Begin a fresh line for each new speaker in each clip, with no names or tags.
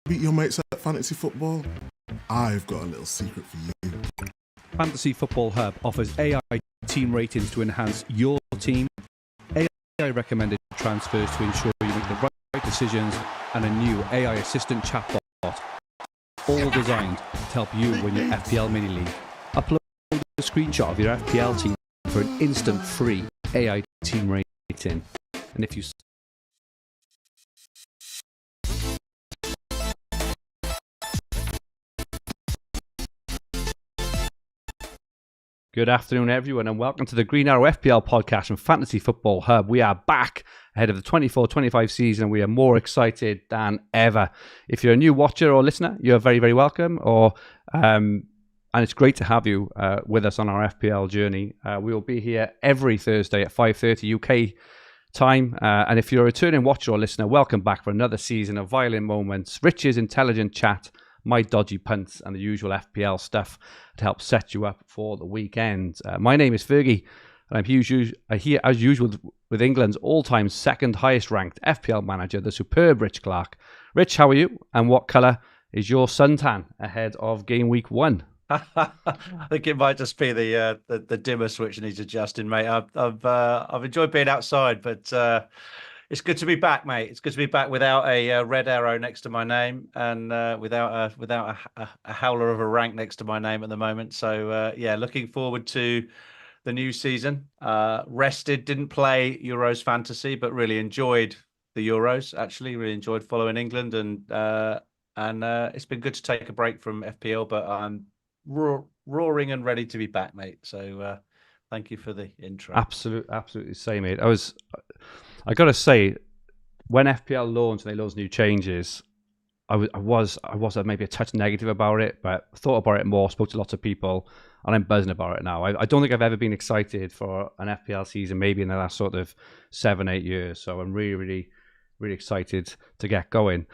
beat your mates at fantasy football? I've got a little secret for you.
Fantasy Football Hub offers AI team ratings to enhance your team, AI recommended transfers to ensure you make the right decisions, and a new AI assistant chatbot, all designed to help you win your FPL mini league. Upload a screenshot of your FPL team for an instant free AI team rating. And if you Good afternoon, everyone, and welcome to the Green Arrow FPL podcast from Fantasy Football Hub. We are back ahead of the 24-25 season, and we are more excited than ever. If you're a new watcher or listener, you're very, very welcome. And it's great to have you with us on our FPL journey. We will be here every Thursday at 5:30 UK time. And if you're a returning watcher or listener, welcome back for another season of violin moments, Rich's intelligent chat, my dodgy punts, and the usual FPL stuff to help set you up for the weekend. My name is Fergi, and I'm here as usual with England's all-time second highest ranked FPL manager, the superb Rich Clarke. Rich, how are you? And what colour is your suntan ahead of game week 1?
I think it might just be the dimmer switch needs adjusting, mate. I've enjoyed being outside, but it's good to be back, mate. It's good to be back without a red arrow next to my name and without a howler of a rank next to my name at the moment. So yeah, looking forward to the new season. Rested, didn't play Euros fantasy, but really enjoyed the Euros. Actually, really enjoyed following England, and it's been good to take a break from FPL. But I'm roaring and ready to be back, mate. So thank you for the intro.
Absolutely same, mate. I got to say, when FPL launched and they launched new changes, I was maybe a touch negative about it, but thought about it more, spoke to lots of people, and I'm buzzing about it now. I don't think I've ever been excited for an FPL season, maybe in the last sort of 7-8 years. So I'm really, really, really excited to get going.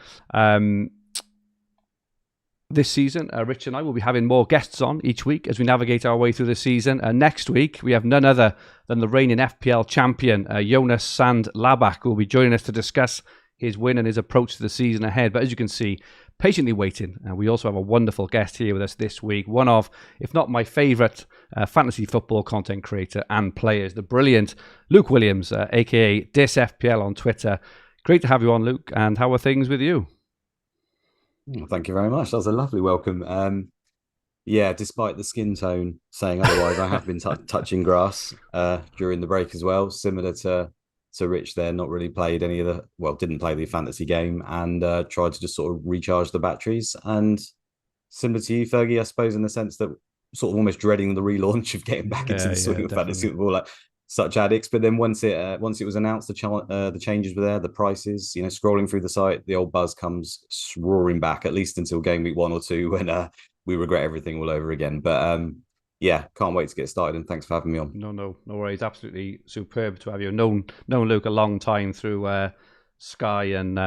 This season, Rich and I will be having more guests on each week as we navigate our way through the season. Next week, we have none other than the reigning FPL champion, Jonas Sand Labak, who will be joining us to discuss his win and his approach to the season ahead. But as you can see, patiently waiting. We also have a wonderful guest here with us this week, one of, if not my favourite, fantasy football content creator and players, the brilliant Luke Williams, aka Dis FPL on Twitter. Great to have you on, Luke, and how are things with you?
Thank you very much. That was a lovely welcome. Yeah, despite the skin tone saying otherwise, I have been touching grass during the break as well. Similar to Rich there, not really played didn't play the fantasy game and tried to just sort of recharge the batteries. And similar to you, Fergie, I suppose, in the sense that sort of almost dreading the relaunch of getting back into the swing of fantasy football, like such addicts. But then once it was announced, the changes were there, the prices, scrolling through the site, the old buzz comes roaring back, at least until game week 1 or 2 when we regret everything all over again. But yeah, can't wait to get started, and thanks for having me on.
No worries. Absolutely superb to have you. Known Luke a long time through Sky and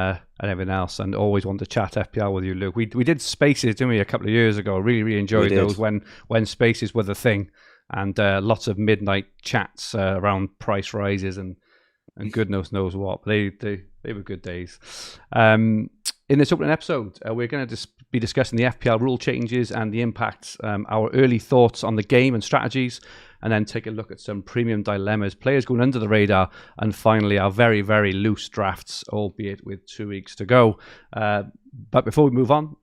everything else, and always want to chat FPL with you, Luke. We did Spaces, didn't we, a couple of years ago? Really enjoyed those when Spaces were the thing. And lots of midnight chats around price rises and goodness knows what. They were good days. In this opening episode, we're going to be discussing the FPL rule changes and the impact, our early thoughts on the game and strategies, and then take a look at some premium dilemmas, players going under the radar, and finally our very, very loose drafts, albeit with 2 weeks to go. But before we move on,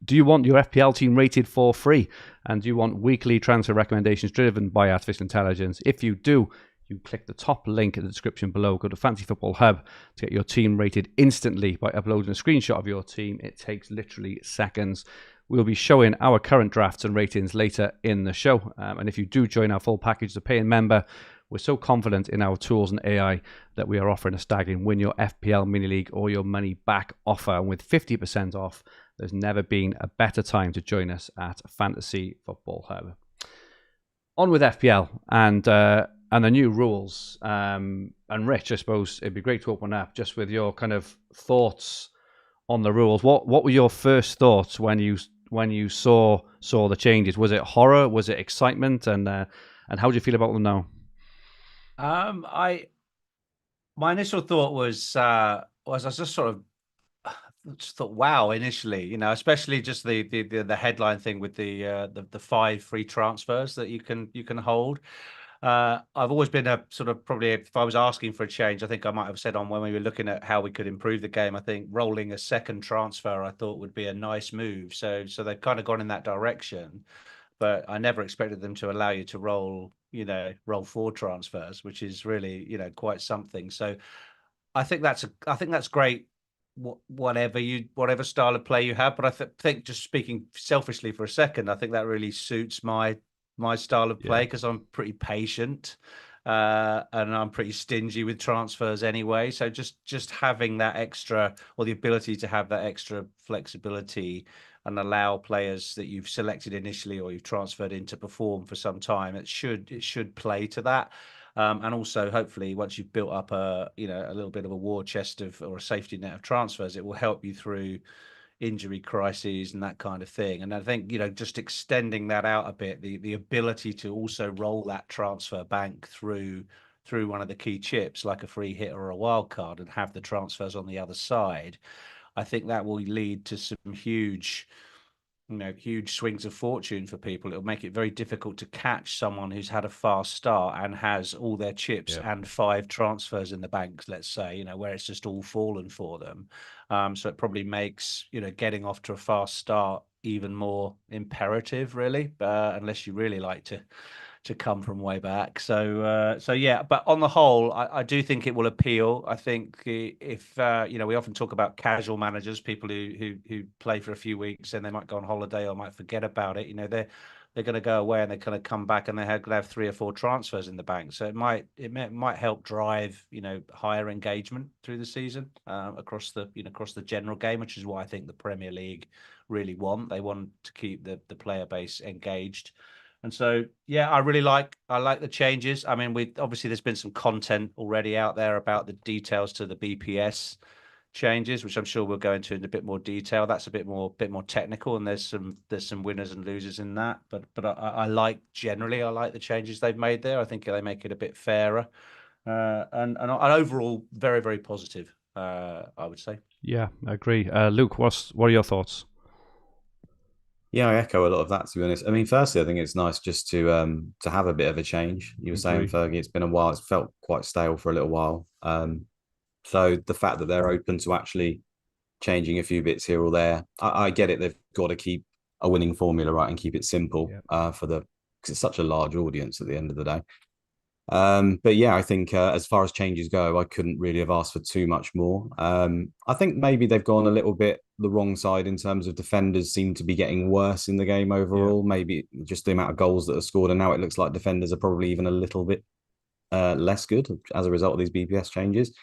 do you want your FPL team rated for free? And do you want weekly transfer recommendations driven by artificial intelligence? If you do, you click the top link in the description below. Go to Fantasy Football Hub to get your team rated instantly by uploading a screenshot of your team. It takes literally seconds. We'll be showing our current drafts and ratings later in the show. And if you do join our full package as a paying member, we're so confident in our tools and AI that we are offering a staggering Win Your FPL Mini League or Your Money Back offer. And with 50% off, there's never been a better time to join us at Fantasy Football Hub. On with FPL and the new rules. And Rich, I suppose it'd be great to open up just with your kind of thoughts on the rules. What were your first thoughts when you saw the changes? Was it horror? Was it excitement? And how do you feel about them now?
My initial thought was I was just sort of just thought, wow, initially, you know, especially just the headline thing with the 5 free transfers that you can hold. I've always been a sort of, probably if I was asking for a change, I think I might have said on when we were looking at how we could improve the game, I think rolling a second transfer I thought would be a nice move. So they've kind of gone in that direction, but I never expected them to allow you to roll 4 transfers, which is really, quite something. So I think that's great. Whatever style of play you have, but I think, just speaking selfishly for a second, I think that really suits my style of play, because I'm pretty patient, and I'm pretty stingy with transfers anyway. So just having that extra, or the ability to have that extra flexibility and allow players that you've selected initially or you've transferred in to perform for some time, it should play to that. And also, hopefully, once you've built up a little bit of a war chest or a safety net of transfers, it will help you through injury crises and that kind of thing. And I think, just extending that out a bit, the ability to also roll that transfer bank through one of the key chips, like a free hit or a wild card, and have the transfers on the other side, I think that will lead to some huge swings of fortune for people. It'll make it very difficult to catch someone who's had a fast start and has all their chips and 5 transfers in the banks, let's say, where it's just all fallen for them. So it probably makes, getting off to a fast start even more imperative, really, unless you really like to come from way back. So yeah, but on the whole, I do think it will appeal. I think if we often talk about casual managers, people who play for a few weeks and they might go on holiday or might forget about it. They're going to go away and they're going to come back and they're going to have 3 or 4 transfers in the bank. So it might help drive higher engagement through the season, across the general game, which is why I think the Premier League really want. They want to keep the player base engaged. And so, yeah, I like the changes. I mean, obviously there's been some content already out there about the details to the BPS changes, which I'm sure we'll go into in a bit more detail. That's a bit more technical, and there's some winners and losers in that. But I like the changes they've made there. I think they make it a bit fairer, and overall very, very positive. I would say.
Yeah, I agree. Luke, what are your thoughts?
Yeah, I echo a lot of that, to be honest. I mean, firstly, I think it's nice just to have a bit of a change. You were saying, Fergie, it's been a while. It's felt quite stale for a little while. So the fact that they're open to actually changing a few bits here or there, I get it. They've got to keep a winning formula, right, and keep it simple, because it's such a large audience at the end of the day. But yeah, I think as far as changes go, I couldn't really have asked for too much more. I think maybe they've gone a little bit the wrong side in terms of defenders seem to be getting worse in the game overall. Maybe just the amount of goals that are scored, and now it looks like defenders are probably even a little bit less good as a result of these BPS changes.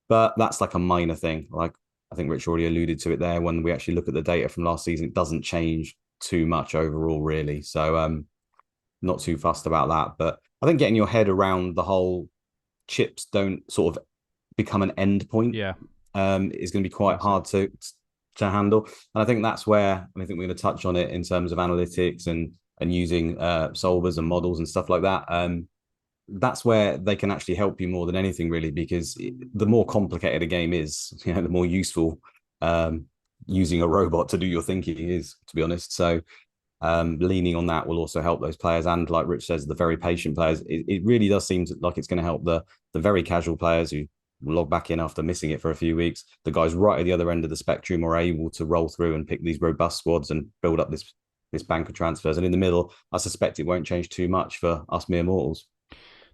But that's like a minor thing. Like, I think Rich already alluded to it there. When we actually look at the data from last season, it doesn't change too much overall, really. So not too fussed about that. But I think getting your head around the whole chips don't sort of become an end point is going to be quite hard to handle. And I think that's where, and I think we're going to touch on it in terms of analytics and using solvers and models and stuff like that. That's where they can actually help you more than anything, really, because the more complicated a game is, the more useful using a robot to do your thinking is, to be honest. So leaning on that will also help those players, and like Rich says, the very patient players. It really does seem like it's going to help the very casual players who log back in after missing it for a few weeks. The guys right at the other end of the spectrum are able to roll through and pick these robust squads and build up this bank of transfers. And in the middle, I suspect it won't change too much for us mere mortals.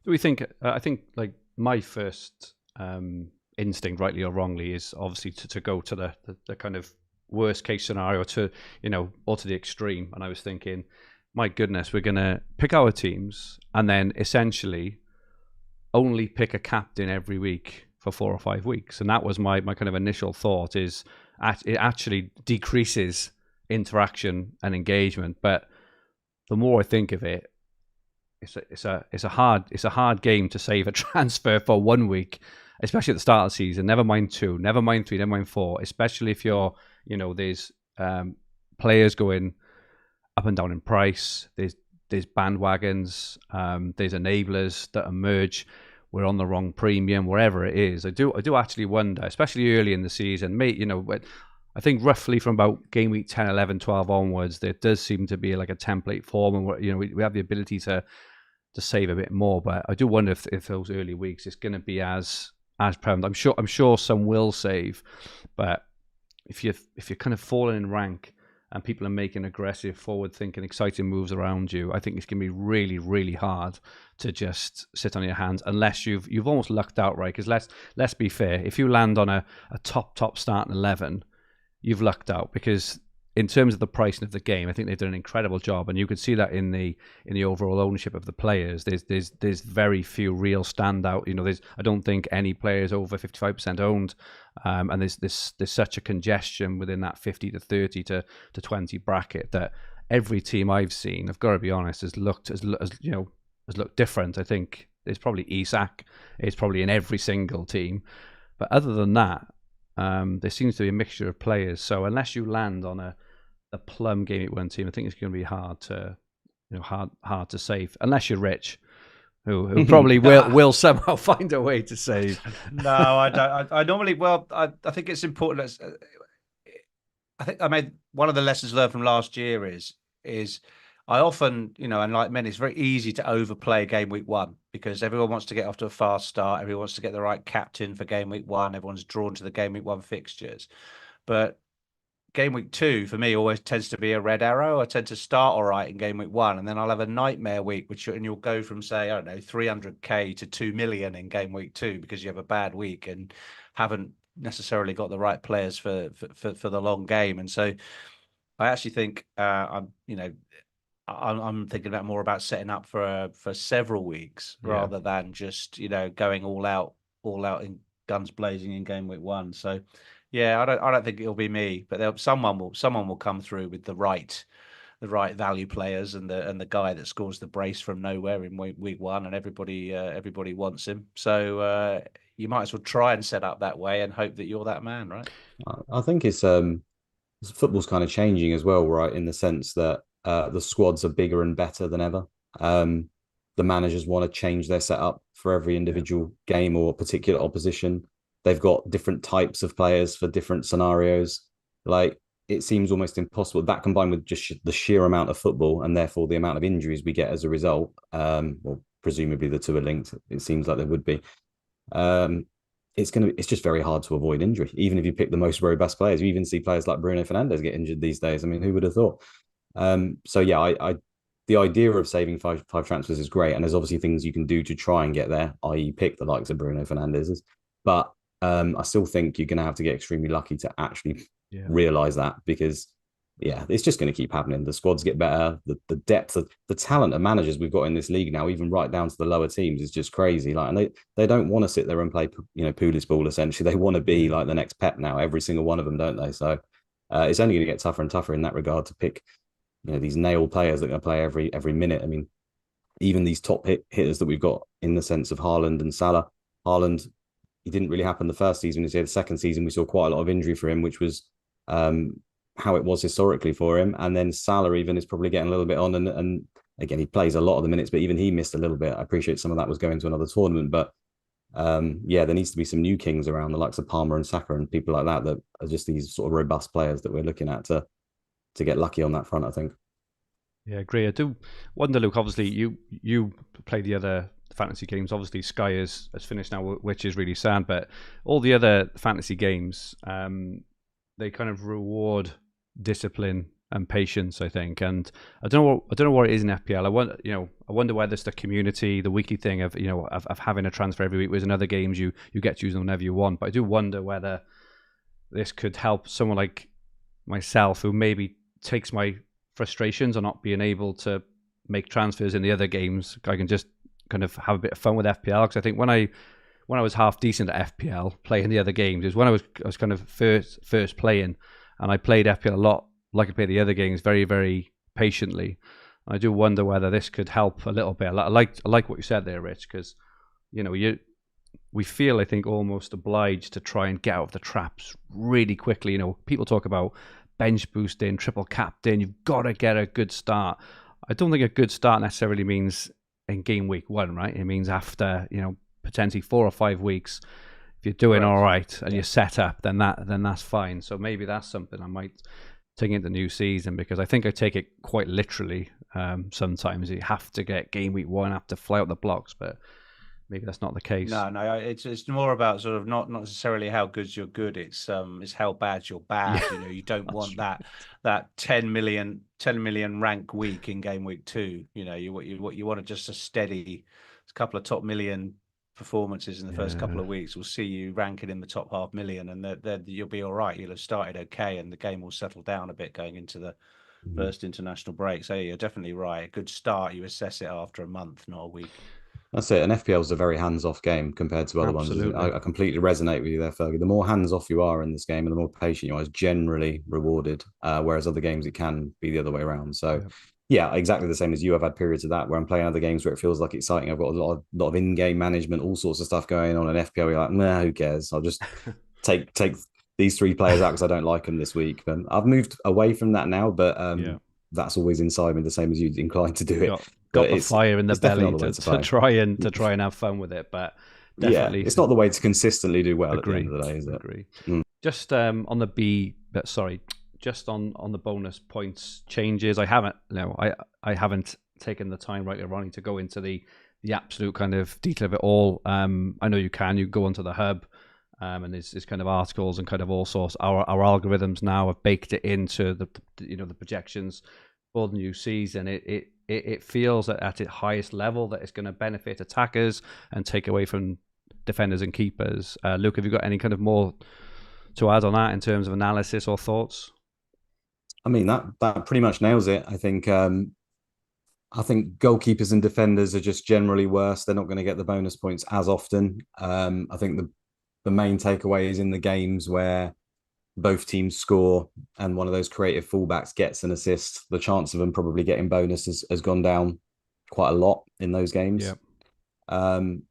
Do we think? I think like my first instinct, rightly or wrongly, is obviously to go to the kind of worst case scenario, or to the extreme. And I was thinking, my goodness, we're going to pick our teams and then essentially only pick a captain every week for 4 or 5 weeks. And that was my kind of initial thought, is it actually decreases interaction and engagement. But the more I think of it, it's a hard game to save a transfer for 1 week, especially at the start of the season. Never mind 2, never mind 3, never mind 4. Especially if you're, there's players going up and down in price. There's bandwagons. There's enablers that emerge. We're on the wrong premium, wherever it is. I do actually wonder, especially early in the season. I think roughly from about game week 10, 11, 12 onwards, there does seem to be like a template form, and we have the ability to save a bit more. But I do wonder if those early weeks it's going to be as prevalent. I'm sure some will save, but if you're kind of falling in rank and people are making aggressive, forward-thinking, exciting moves around you, I think it's going to be really, really hard to just sit on your hands unless you've almost lucked out, right? Because let's be fair, if you land on a top starting 11, you've lucked out, because in terms of the pricing of the game, I think they've done an incredible job, and you could see that in the overall ownership of the players. There's very few real standout. I don't think any players over 55% owned, and there's such a congestion within that 50 to 30 to 20 bracket that every team I've seen, I've got to be honest, has looked different. I think there's probably Isak, it's probably in every single team, but other than that, there seems to be a mixture of players. So unless you land on a plum game week 1 team, I think it's going to be hard to save, unless you're Rich, who probably will somehow find a way to save.
No, I don't. I normally, I think it's important. I think I made one of the lessons learned from last year is I often, and like many, it's very easy to overplay game week 1 because everyone wants to get off to a fast start. Everyone wants to get the right captain for game week 1. Everyone's drawn to the game week 1 fixtures. But game week 2 for me always tends to be a red arrow. I tend to start all right in game week 1, and then I'll have a nightmare week, and you'll go from, say, I don't know, 300k to 2 million in game week 2 because you have a bad week and haven't necessarily got the right players for the long game. And so I actually think I'm thinking more about setting up for several weeks rather than just going all out in guns blazing in game week 1. So yeah, I don't think it'll be me, but someone will come through with the right value players and the guy that scores the brace from nowhere in week 1, and everybody wants him. So you might as well try and set up that way and hope that you're that man, right?
I think it's football's kind of changing as well, right? In the sense that the squads are bigger and better than ever. The managers want to change their setup for every individual game or particular opposition. They've got different types of players for different scenarios. Like, it seems almost impossible. That combined with just the sheer amount of football and therefore the amount of injuries we get as a result, well, presumably the two are linked. It seems like they would be. It's just very hard to avoid injury, even if you pick the most robust players. You even see players like Bruno Fernandes get injured these days. I mean, who would have thought? So yeah, the idea of saving five transfers is great, and there's obviously things you can do to try and get there, i.e., pick the likes of Bruno Fernandes. But I still think you're going to have to get extremely lucky to actually realize that, because it's just going to keep happening. The squads get better. The depth of the talent of managers we've got in this league now, even right down to the lower teams, is just crazy. Like, and they don't want to sit there and play, Pulis ball. Essentially, they want to be like the next Pep now. Every single one of them, don't they? So it's only going to get tougher and tougher in that regard to pick, these nail players that are going to play every minute. I mean, even these top hitters that we've got in the sense of Haaland and Salah. Haaland, it didn't really happen the first season. The second season, we saw quite a lot of injury for him, which was how it was historically for him. And then Salah even is probably getting a little bit on, and again, he plays a lot of the minutes, but even he missed a little bit. I appreciate some of that was going to another tournament, but there needs to be some new kings around, the likes of Palmer and Saka and people like that are just these sort of robust players that we're looking at to get lucky on that front, I think.
Yeah, I agree. I do wonder, Luke, obviously you play the other fantasy games. Obviously Sky has finished now, which is really sad, but all the other fantasy games, they kind of reward discipline and patience, I think. And I don't know what it is in FPL. I wonder whether it's the community, the weekly thing of having a transfer every week, whereas in other games you get to use them whenever you want. But I do wonder whether this could help someone like myself, who maybe takes my frustrations on not being able to make transfers in the other games. I can just kind of have a bit of fun with FPL, because I think when I was half decent at FPL playing the other games is when I was kind of first playing, and I played FPL a lot like I played the other games, very, very patiently. I do wonder whether this could help a little bit. I like what you said there, Rich, because we feel, I think, almost obliged to try and get out of the traps really quickly. People talk about bench boosting, triple captain. You've got to get a good start. I don't think a good start necessarily means in game week 1, right? It means after, potentially 4 or 5 weeks, if you're doing
Correct.
all right and you're set up, then that's fine. So maybe that's something I might take into the new season, because I think I take it quite literally. Sometimes you have to get game week 1, have to fly out the blocks, but maybe that's not the case.
No, it's more about sort of not necessarily how good you're good. It's how bad you're bad.
Yeah,
You don't want
right.
that 10 million rank week in game week 2. What you want just a steady couple of top million performances in the first couple of weeks will see you ranking in the top 500,000, and then you'll be all right. You'll have started okay, and the game will settle down a bit going into the first international break. So you're definitely right. A good start. You assess it after a month, not a week.
That's it. And FPL is a very hands-off game compared to other ones.
Absolutely.
I completely resonate with you there, Fergie. The more hands-off you are in this game and the more patient you are is generally rewarded. Whereas other games, it can be the other way around. So, yeah, exactly the same as you. I've had periods of that where I'm playing other games where it feels like exciting. I've got a lot of in-game management, all sorts of stuff going on. And FPL, you're like, nah, who cares? I'll just take these 3 players out because I don't like them this week. But I've moved away from that now, but that's always inside me, the same as you, inclined to do it.
Got the fire in the belly to try and have fun with it, but definitely
it's not the way to consistently do well.
Agree.
At the end of the day, is it?
Agree. Just on the just on the bonus points changes, I haven't taken the time, right or wrong, to go into the absolute kind of detail of it all. I know you go onto the hub, and there's kind of articles and kind of all sorts. Our algorithms now have baked it into the projections for the new season. It feels at its highest level that it's going to benefit attackers and take away from defenders and keepers. Luke, have you got any kind of more to add on that in terms of analysis or thoughts?
I mean, that pretty much nails it. I think goalkeepers and defenders are just generally worse. They're not going to get the bonus points as often. I think the main takeaway is in the games where both teams score and one of those creative fullbacks gets an assist, the chance of them probably getting bonus has gone down quite a lot in those games. And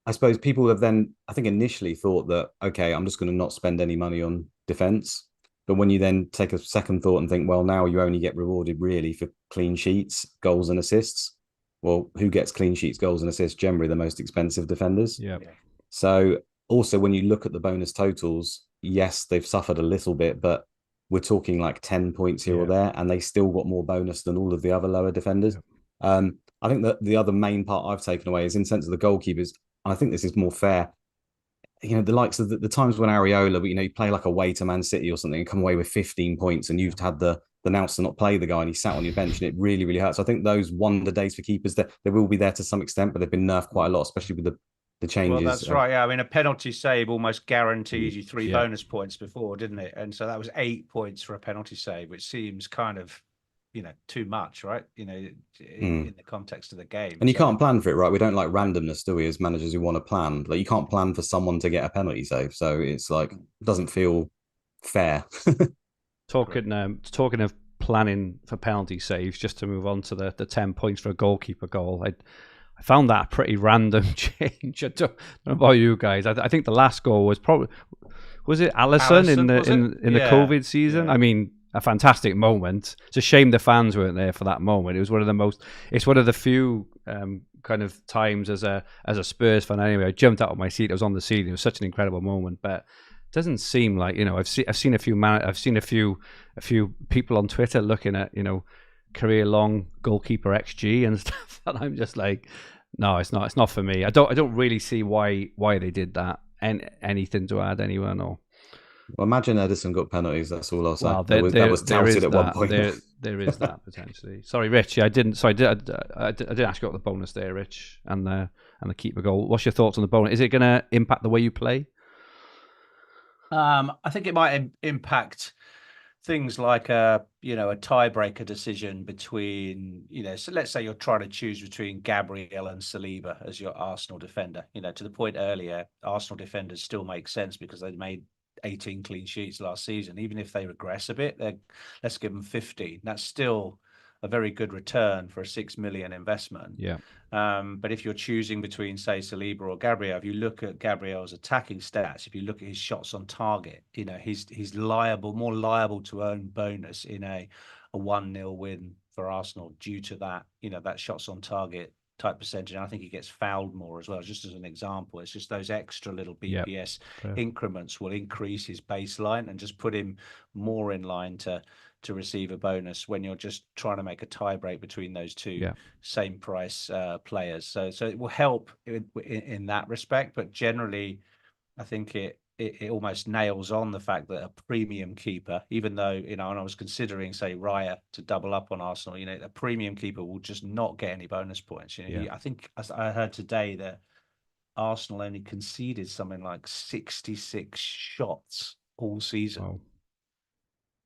I suppose people have then, I think, initially thought that, okay, I'm just going to not spend any money on defense. But when you then take a second thought and think, well, now you only get rewarded really for clean sheets, goals and assists. Well, who gets clean sheets, goals and assists? Generally the most expensive defenders. So also, when you look at the bonus totals, yes, they've suffered a little bit, but we're talking like 10 points here or there, and they still got more bonus than all of the other lower defenders. I think that the other main part I've taken away is in sense of the goalkeepers, and I think this is more fair. The likes of the times when Areola, you play like away to Man City or something and come away with 15 points, and you've had the nous to not play the guy and he sat on your bench, and it really, really hurts. I think those wonder days for keepers, that they will be there to some extent, but they've been nerfed quite a lot, especially with the changes.
Well, that's right. Yeah, I mean, a penalty save almost guarantees you 3 bonus points before, didn't it? And so that was 8 points for a penalty save, which seems kind of, too much, right? In the context of the game.
And you can't plan for it, right? We don't like randomness, do we, as managers who want to plan? Like, you can't plan for someone to get a penalty save. So it's like, it doesn't feel fair.
Talking of planning for penalty saves, just to move on to the 10 points for a goalkeeper goal, I found that a pretty random change. I don't know about you guys. I think the last goal was it Alisson in the COVID season? Yeah. I mean, a fantastic moment. It's a shame the fans weren't there for that moment. It's one of the few kind of times as a Spurs fan anyway, I jumped out of my seat. I was on the ceiling. It was such an incredible moment, but it doesn't seem like, I've seen a few people on Twitter looking at, career long goalkeeper XG and stuff, and I'm just like, no, it's not for me. I don't really see why they did that. And anything to add, anyone? Or
well, imagine Edison got penalties. That's all I'll say.
Well,
that was touted at one point.
There is that potentially. Sorry, Rich. I did ask you about the bonus there, Rich, and the keeper goal. What's your thoughts on the bonus? Is it going to impact the way you play?
I think it might impact things like a tiebreaker decision between, so let's say you're trying to choose between Gabriel and Saliba as your Arsenal defender. To the point earlier, Arsenal defenders still make sense because they made 18 clean sheets last season. Even if they regress a bit, let's give them 15. That's still a very good return for a 6 million investment.
Yeah.
But if you're choosing between, say, Saliba or Gabriel, if you look at Gabriel's attacking stats, if you look at his shots on target, he's more liable to earn bonus in a 1-0 win for Arsenal due to that, that shots on target type percentage. And I think he gets fouled more as well. Just as an example, it's just those extra little BPS increments will increase his baseline and just put him more in line to receive a bonus when you're just trying to make a tie break between those two same price players. So it will help in that respect, but generally, I think it almost nails on the fact that a premium keeper, even though, and I was considering, say, Raya to double up on Arsenal, a premium keeper will just not get any bonus points. I think, as I heard today, that Arsenal only conceded something like 66 shots all season.
Wow.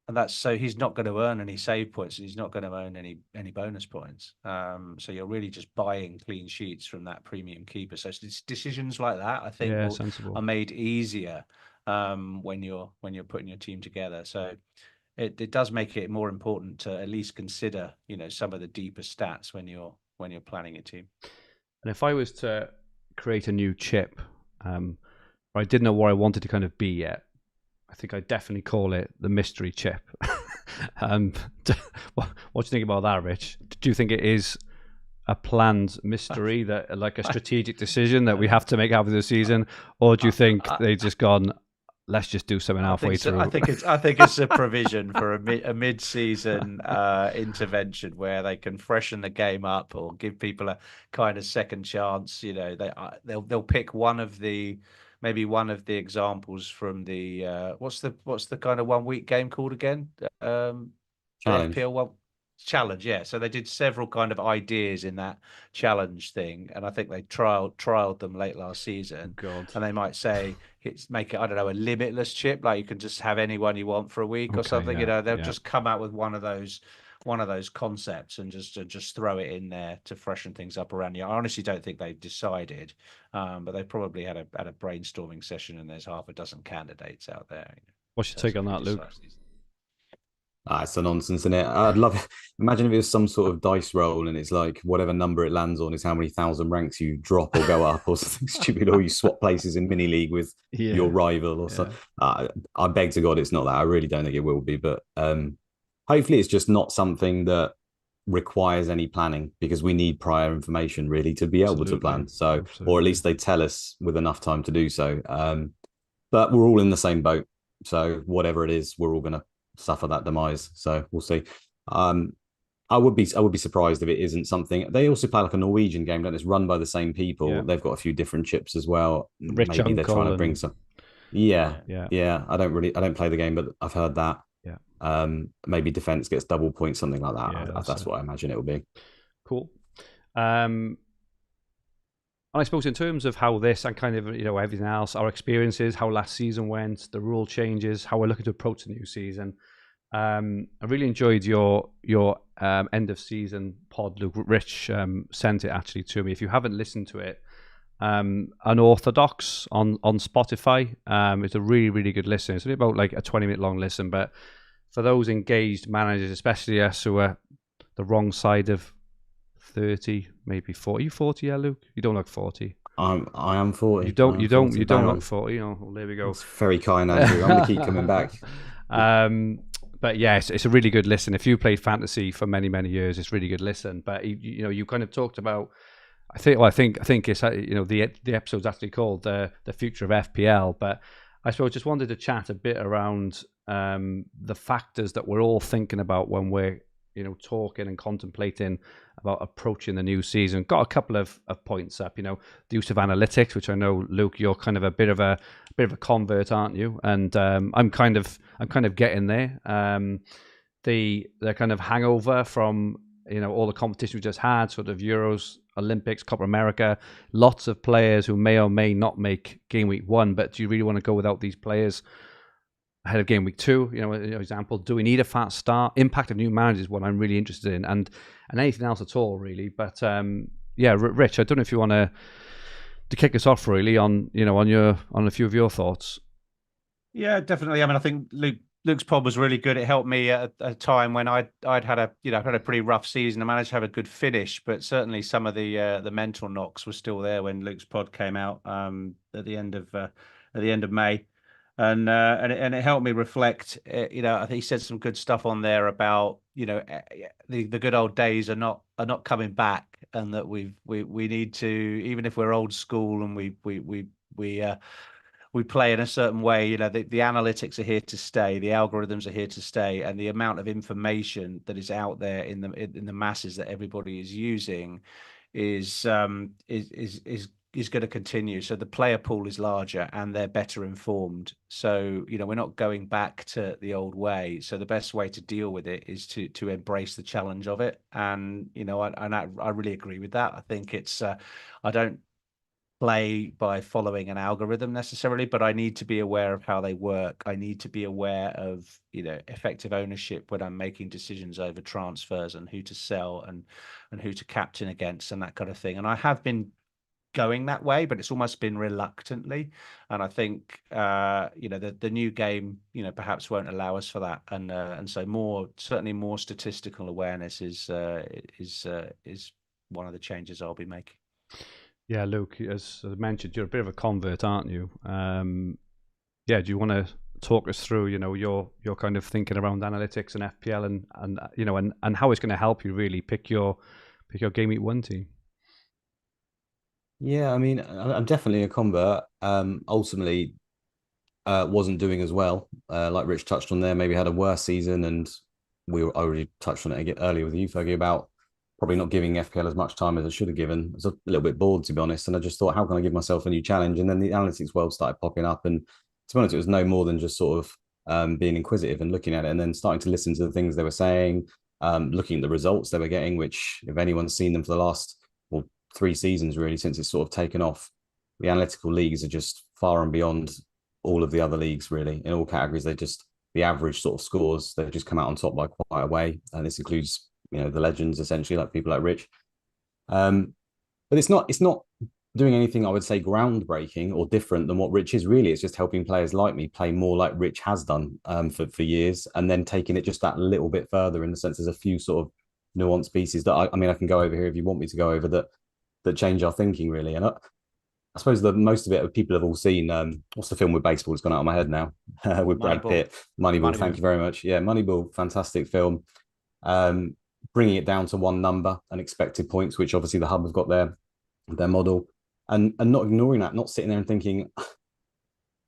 And that's so he's not going to earn any save points. He's not going to earn any bonus points. So you're really just buying clean sheets from that premium keeper. So decisions like that, I think, are made easier when you're putting your team together. So it does make it more important to at least consider, some of the deeper stats when you're planning a team.
And if I was to create a new chip, I didn't know where I wanted to kind of be yet, I think I'd definitely call it the mystery chip. What do you think about that, Rich? Do you think it is a planned mystery, that like a strategic decision that we have to make after the season, or do you think they just gone, let's just do something halfway through?
I think it's a provision for a mid-season intervention where they can freshen the game up or give people a kind of second chance. They'll pick maybe one of the examples from the what's the kind of 1 week game called again?
Challenge.
FPL challenge, yeah. So they did several kind of ideas in that challenge thing, and I think they trialed them late last season.
God.
And they might say make it, I don't know, a limitless chip, like you can just have anyone you want for a week or something. They'll just come out with one of those concepts and just throw it in there to freshen things up around you. I honestly don't think they've decided, but they probably had a brainstorming session, and there's half a dozen candidates out there.
What's your take on that, Luke?
It's a nonsense, isn't it? I'd love it. Imagine if it was some sort of dice roll and it's like whatever number it lands on is how many thousand ranks you drop or go up or something stupid, or you swap places in mini league with your rival or something. I beg to God it's not that. I really don't think it will be, but hopefully it's just not something that requires any planning, because we need prior information really to be able to plan. So, or at least they tell us with enough time to do so. But we're all in the same boat. So whatever it is, we're all going to suffer that demise. So we'll see. I would be surprised if it isn't something. They also play like a Norwegian game, don't they? It's run by the same people. Yeah. They've got a few different chips as well.
Rich
Maybe they're trying to bring some. Yeah. I don't play the game, but I've heard that.
Yeah.
Maybe defense gets double points, something like that. Yeah, that's what I imagine it will be.
Cool. And I suppose in terms of how this and kind of everything else, our experiences, how last season went, the rule changes, how we're looking to approach the new season. I really enjoyed your end of season pod, Luke. Rich sent it actually to me. If you haven't listened to it, Unorthodox on Spotify. It's a really, really good listen. It's only about like a 20-minute long listen, but for those engaged managers, especially us who are the wrong side of 30, maybe 40. You 40, yeah, Luke? You don't look 40.
I am 40.
You don't look 40. Well, there we go.
It's very kind, Andrew. I'm gonna keep coming back.
But yes, it's a really good listen. If you played fantasy for many, many years, it's a really good listen. But you kind of talked about. I think it's the episode's actually called the future of FPL. But I suppose just wanted to chat a bit around the factors that we're all thinking about when we're talking and contemplating about approaching the new season. Got a couple of points up. The use of analytics, which I know, Luke, you're kind of a bit of a convert, aren't you? And I'm kind of getting there. The kind of hangover from all the competition we just had, sort of Euros, Olympics, Copa America, lots of players who may or may not make game week 1, but do you really want to go without these players ahead of game week 2? Example, do we need a fast start? Impact of new managers is what I'm really interested in, and anything else at all, really. But Rich, I don't know if you want to kick us off really on a few of your thoughts.
Yeah, definitely. I mean, I think Luke's pod was really good. It helped me at a time when I'd had a pretty rough season. I managed to have a good finish, but certainly some of the mental knocks were still there when Luke's pod came out at the end of May. and it helped me reflect. I think he said some good stuff on there about the good old days are not coming back, and that we need to, even if we're old school and we play in a certain way. The analytics are here to stay, the algorithms are here to stay, and the amount of information that is out there in the masses that everybody is using is going to continue. So the player pool is larger and they're better informed. So we're not going back to the old way. So the best way to deal with it is to embrace the challenge of it. And I really agree with that. I think it's I don't play by following an algorithm necessarily, but I need to be aware of how they work. I need to be aware of effective ownership when I'm making decisions over transfers and who to sell and who to captain against and that kind of thing. And I have been going that way, but it's almost been reluctantly. And I think the new game perhaps won't allow us for that. And so certainly more statistical awareness is one of the changes I'll be making.
Yeah, Luke, as I mentioned, you're a bit of a convert, aren't you? Do you want to talk us through, your kind of thinking around analytics and FPL and how it's going to help you really pick your game week 1 team?
Yeah, I mean, I'm definitely a convert. Ultimately, wasn't doing as well. Like Rich touched on there, maybe had a worse season, and we already touched on it earlier with you, Fergie, about probably not giving FPL as much time as I should have given. I was a little bit bored, to be honest, and I just thought, how can I give myself a new challenge? And then the analytics world started popping up, and to be honest, it was no more than just sort of being inquisitive and looking at it, and then starting to listen to the things they were saying, looking at the results they were getting, which if anyone's seen them for the last 3 seasons really since it's sort of taken off, the analytical leagues are just far and beyond all of the other leagues really in all categories. The average sort of scores, they've just come out on top by quite a way, and this includes the legends essentially, like people like Rich. But it's not doing anything I would say groundbreaking or different than what Rich is. Really, it's just helping players like me play more like Rich has done for years, and then taking it just that little bit further, in the sense there's a few sort of nuanced pieces that I mean I can go over here if you want me to go over that change our thinking really. And I suppose the most of it people have all seen. What's the film with baseball? It's gone out of my head now. With Brad Pitt, Moneyball. Thank you very much. Yeah, Moneyball, fantastic film. Bringing it down to one number and expected points, which obviously the hub have got their model, and not ignoring that, not sitting there and thinking,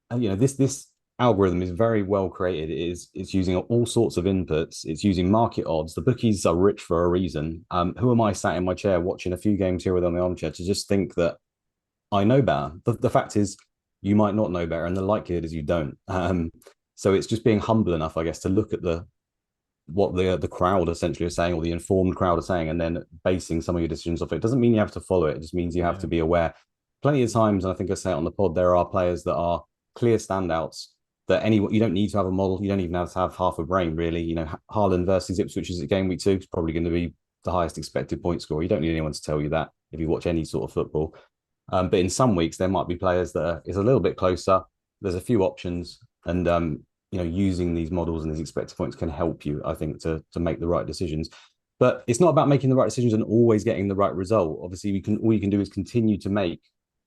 this algorithm is very well created. It's using all sorts of inputs. It's using market odds. The bookies are rich for a reason. Who am I sat in my chair watching a few games here with on the armchair to just think that I know better? The fact is, you might not know better, and the likelihood is you don't. So it's just being humble enough, I guess, to look at what the crowd essentially are saying, or the informed crowd are saying, and then basing some of your decisions off it. It doesn't mean you have to follow it. It just means you have to be aware. Plenty of times, and I think I say it on the pod, there are players that are clear standouts that you don't need to have a model. You don't even have to have half a brain, really. Haaland versus Ipswich is at game week 2. It's probably going to be the highest expected point score. You don't need anyone to tell you that if you watch any sort of football. But in some weeks, there might be players that is a little bit closer. There's a few options, and using these models and these expected points can help you, I think, to make the right decisions. But it's not about making the right decisions and always getting the right result. Obviously, all you can do is continue to make,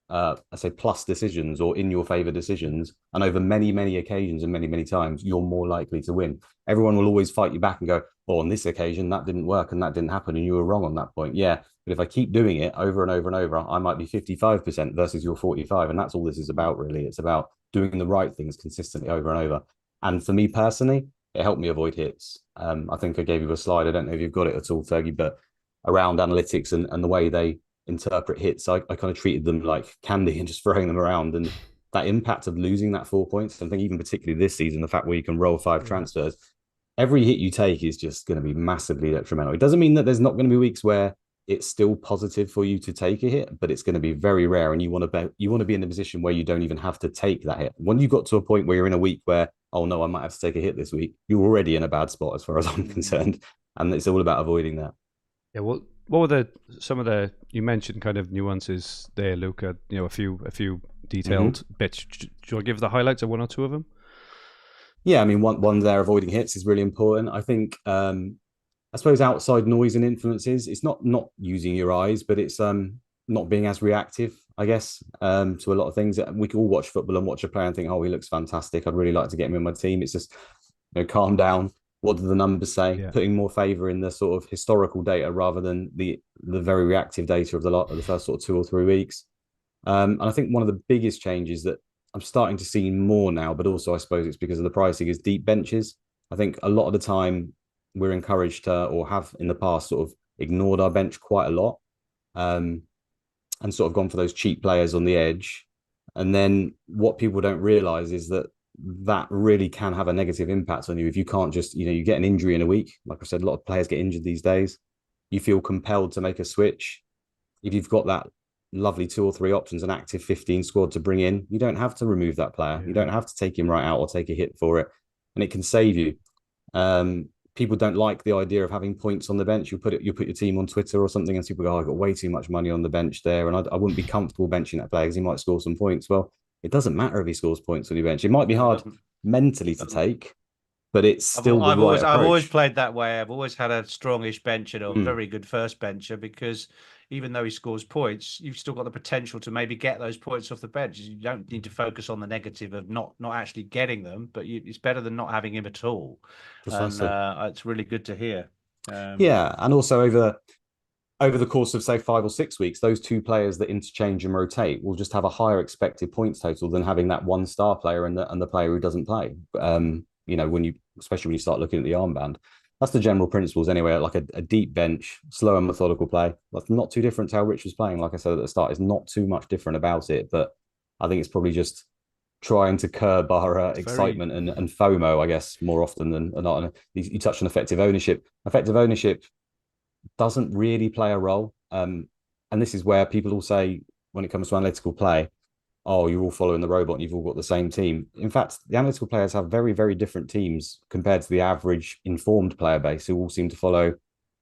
I say, plus decisions or in your favor decisions. And over many, many occasions and many, many times, you're more likely to win. Everyone will always fight you back and go, oh, on this occasion, that didn't work and that didn't happen and you were wrong on that point. Yeah, but if I keep doing it over and over and over, I might be 55% versus your 45%. And that's all this is about, really. It's about doing the right things consistently over and over. And for me personally, it helped me avoid hits. I think I gave you a slide. I don't know if you've got it at all, Fergie, but around analytics and the way they interpret hits, I kind of treated them like candy and just throwing them around. And that impact of losing that 4 points, I think even particularly this season, the fact where you can roll 5 transfers, every hit you take is just going to be massively detrimental. It doesn't mean that there's not going to be weeks where it's still positive for you to take a hit, but it's going to be very rare. And you want to be in a position where you don't even have to take that hit. When you got to a point where you're in a week where, oh no, I might have to take a hit this week, you're already in a bad spot as far as I'm concerned. And it's all about avoiding that.
Yeah, well, what were some of the, you mentioned kind of nuances there, Luca, a few detailed bits. Do you want to give the highlights of one or two of them?
Yeah, I mean, one there, avoiding hits is really important. I think, I suppose outside noise and influences, it's not using your eyes, but it's not being as reactive. I guess, to a lot of things. We can all watch football and watch a player and think, oh, he looks fantastic. I'd really like to get him in my team. It's just, calm down. What do the numbers say?
Yeah.
Putting more favour in the sort of historical data rather than the very reactive data of the first sort of 2 or 3 weeks. And I think one of the biggest changes that I'm starting to see more now, but also I suppose it's because of the pricing, is deep benches. I think a lot of the time we're encouraged to, or have in the past, sort of ignored our bench quite a lot, and sort of gone for those cheap players on the edge. And then what people don't realise is that really can have a negative impact on you if you can't just, you get an injury in a week. Like I said, a lot of players get injured these days. You feel compelled to make a switch. If you've got that lovely 2 or 3 options, an active 15 squad to bring in, you don't have to remove that player. You don't have to take him right out or take a hit for it. And it can save you. People don't like the idea of having points on the bench. You put your team on Twitter or something and people go, oh, I've got way too much money on the bench there. And I wouldn't be comfortable benching that player because he might score some points. Well, it doesn't matter if he scores points on your bench. It might be hard mentally to take, but it's still
I've always
approach.
played that way. I've always had a strongish bench and a very good first bencher, because even though he scores points, you've still got the potential to maybe get those points off the bench. You don't need to focus on the negative of not actually getting them, but it's better than not having him at all.
Precisely.
And it's really good to hear.
Yeah, and also over the course of, say, 5 or 6 weeks, those 2 players that interchange and rotate will just have a higher expected points total than having that one star player and the player who doesn't play. Especially when you start looking at the armband. That's the general principles anyway. Like a deep bench, slow and methodical play. That's not too different to how Rich was playing. Like I said at the start, it's not too much different about it. But I think it's probably just trying to curb our excitement and FOMO, I guess, more often than not. You touched on effective ownership. Effective ownership doesn't really play a role. And this is where people will say, when it comes to analytical play, oh, you're all following the robot and you've all got the same team. In fact, the analytical players have very, very different teams compared to the average informed player base, who all seem to follow,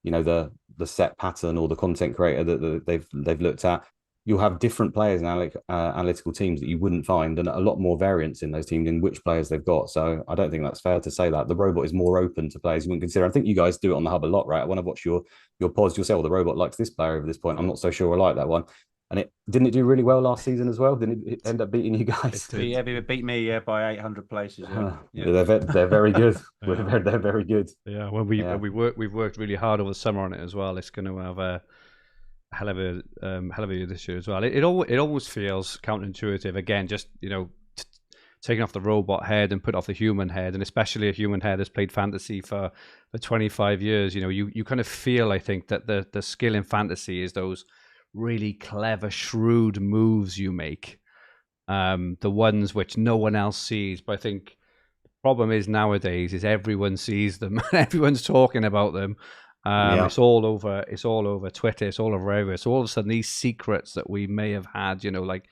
the set pattern or the content creator that they've looked at. You'll have different players in analytical teams that you wouldn't find, and a lot more variance in those teams in which players they've got. So I don't think that's fair to say that. The robot is more open to players you wouldn't consider. I think you guys do it on the hub a lot, right? When I watch your pods, you'll say, oh, the robot likes this player over this point. I'm not so sure I like that one. And didn't it do really well last season as well? Didn't it end up beating you guys?
It beat me by 800 places.
Yeah. They're very good. They're very good.
Yeah, we've worked really hard over the summer on it as well. It's going to have a hell of a year this year as well. It almost feels counterintuitive. Again, just taking off the robot head and put off the human head, and especially a human head that's played fantasy for 25 years. You kind of feel, I think, that the skill in fantasy is those really clever, shrewd moves you make, the ones which no one else sees. But I think the problem is nowadays is everyone sees them, everyone's talking about them. It's all over Twitter, it's all over everywhere. So all of a sudden, these secrets that we may have had, like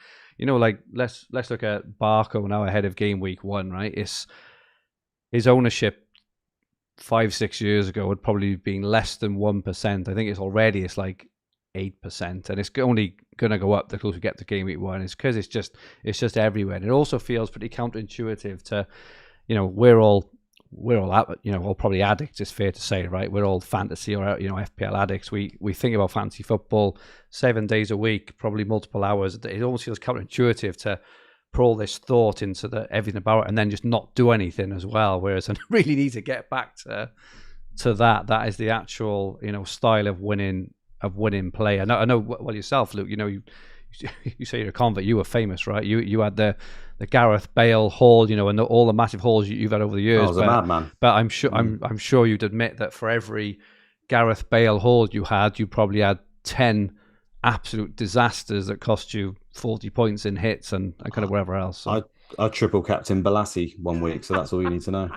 let's look at Barco now ahead of game week 1, right? His ownership 5-6 years ago would probably been less than 1%. I think it's like 8%, and it's only going to go up the closer we get to game week 1. It's because it's just everywhere. And it also feels pretty counterintuitive to, we're all probably addicts. It's fair to say, right? We're all fantasy or FPL addicts. We think about fantasy football 7 days a week, probably multiple hours. It almost feels counterintuitive to put all this thought into everything about it and then just not do anything as well. Whereas I really need to get back to that. That is the actual style of winning play. I know well yourself, Luke, you say you're a convert. You were famous, right? You had the Gareth Bale haul, and all the massive hauls you've had over the years.
I was a madman.
But I'm sure you'd admit that for every Gareth Bale haul you had, you probably had 10 absolute disasters that cost you 40 points in hits and kind of whatever else. So.
I triple captain Balassi one week, so that's all you need to know.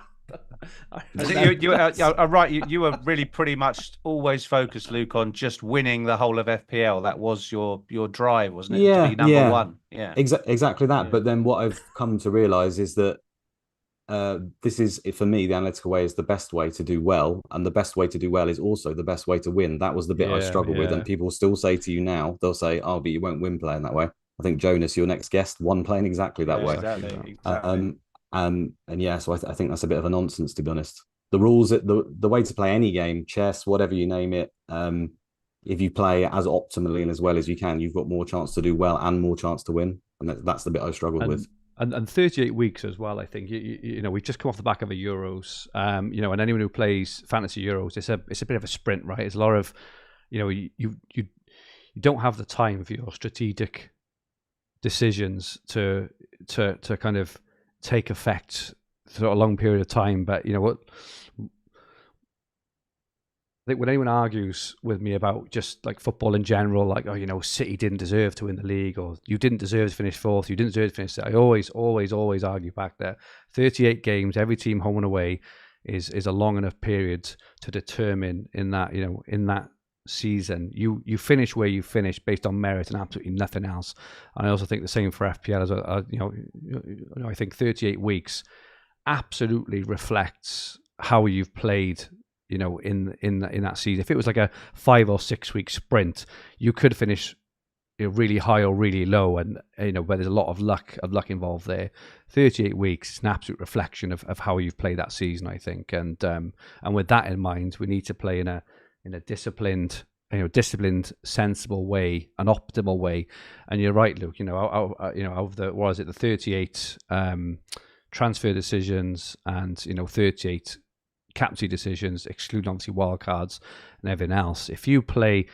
You were really pretty much always focused, Luke, on just winning the whole of FPL. That was your drive, wasn't it?
Yeah,
to be number one. Yeah,
exactly that. Yeah. But then what I've come to realize is that this is, for me, the analytical way is the best way to do well, and the best way to do well is also the best way to win. That was the bit I struggled with, and people still say to you now, they'll say, "Oh, but you won't win playing that way." I think Jonas, your next guest, won playing exactly that way.
Exactly.
And so I think that's a bit of a nonsense, to be honest. The rules, the way to play any game, chess, whatever you name it, if you play as optimally and as well as you can, you've got more chance to do well and more chance to win. And that's the bit I struggled with.
And 38 weeks as well, I think. You know, we've just come off the back of a Euros. You know, and anyone who plays fantasy Euros, it's a bit of a sprint, right? It's a lot of, you know, you don't have the time for your strategic decisions to kind of take effect through a long period of time. But you know what? I think when anyone argues with me about just like football in general, like, oh, you know, City didn't deserve to win the league, or you didn't deserve to finish fourth, you didn't deserve to finish. I always argue back there. 38 games, every team home and away is a long enough period to determine in that, you know, in that season, you finish where you finish based on merit and absolutely nothing else. And I also think the same for FPL as well. You know, I think 38 weeks absolutely reflects how you've played, you know, in that season. If it was like a 5 or 6 week sprint, you could finish, you know, really high or really low, and you know, where there's a lot of luck involved there. 38 weeks is an absolute reflection of how you've played that season, I think. And with that in mind, we need to play in a disciplined, sensible way, an optimal way. And you're right, Luke. You know, out of the, what is it, the 38 transfer decisions, and you know, 38 captaincy decisions, excluding obviously wild cards and everything else. If you play,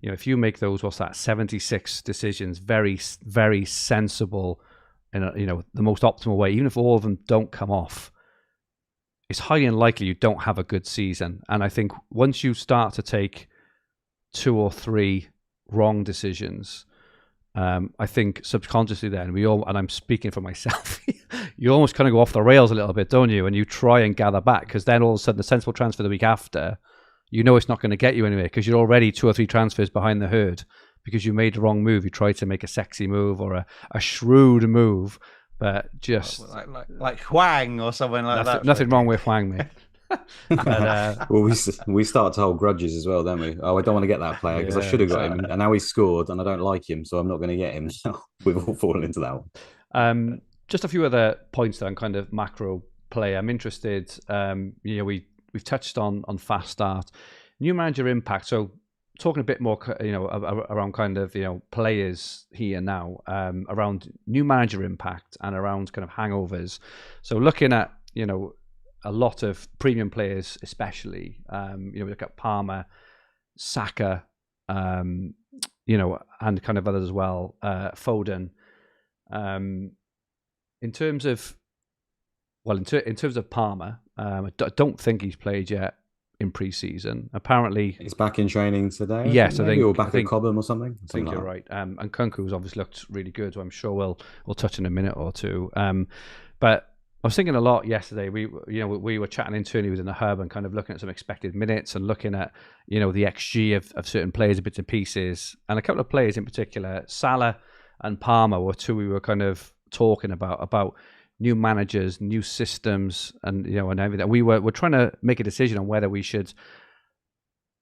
you know, if you make those, 76 decisions, very, very sensible, in a, you know, the most optimal way, even if all of them don't come off, it's highly unlikely you don't have a good season. And I think once you start to take 2 or 3 wrong decisions, I think subconsciously then and I'm speaking for myself, you almost kind of go off the rails a little bit, don't you? And you try and gather back, because then all of a sudden the sensible transfer the week after, you know, it's not going to get you anywhere, because you're already 2 or 3 transfers behind the herd because you made the wrong move. You tried to make a sexy move or a shrewd move, but just
like Huang or something like that.
Nothing wrong with Huang, mate.
But, well, we start to hold grudges as well, don't we? Oh, I don't want to get that player because I should have got him, and now he's scored, and I don't like him, so I'm not going to get him. So we've all fallen into that one.
Just a few other points that on kind of macro play. I'm interested. You know, we've touched on fast start, new manager impact. So talking a bit more, you know, around kind of, you know, players here now, around new manager impact and around kind of hangovers. So looking at, you know, a lot of premium players, especially, you know, we look at Palmer, Saka, you know, and kind of others as well, Foden. In terms of Palmer, I don't think he's played yet in pre-season. Apparently,
he's back in training today.
Yes, I think,
or back at Cobham or something.
I think you're right. And Kunku's obviously looked really good, so I'm sure we'll touch in a minute or two. But I was thinking a lot yesterday. We were chatting internally within the hub and kind of looking at some expected minutes and looking at, you know, the XG of certain players, bits and pieces, and a couple of players in particular, Salah and Palmer, were two we were kind of talking about new managers, new systems, and you know, and everything. We're trying to make a decision on whether we should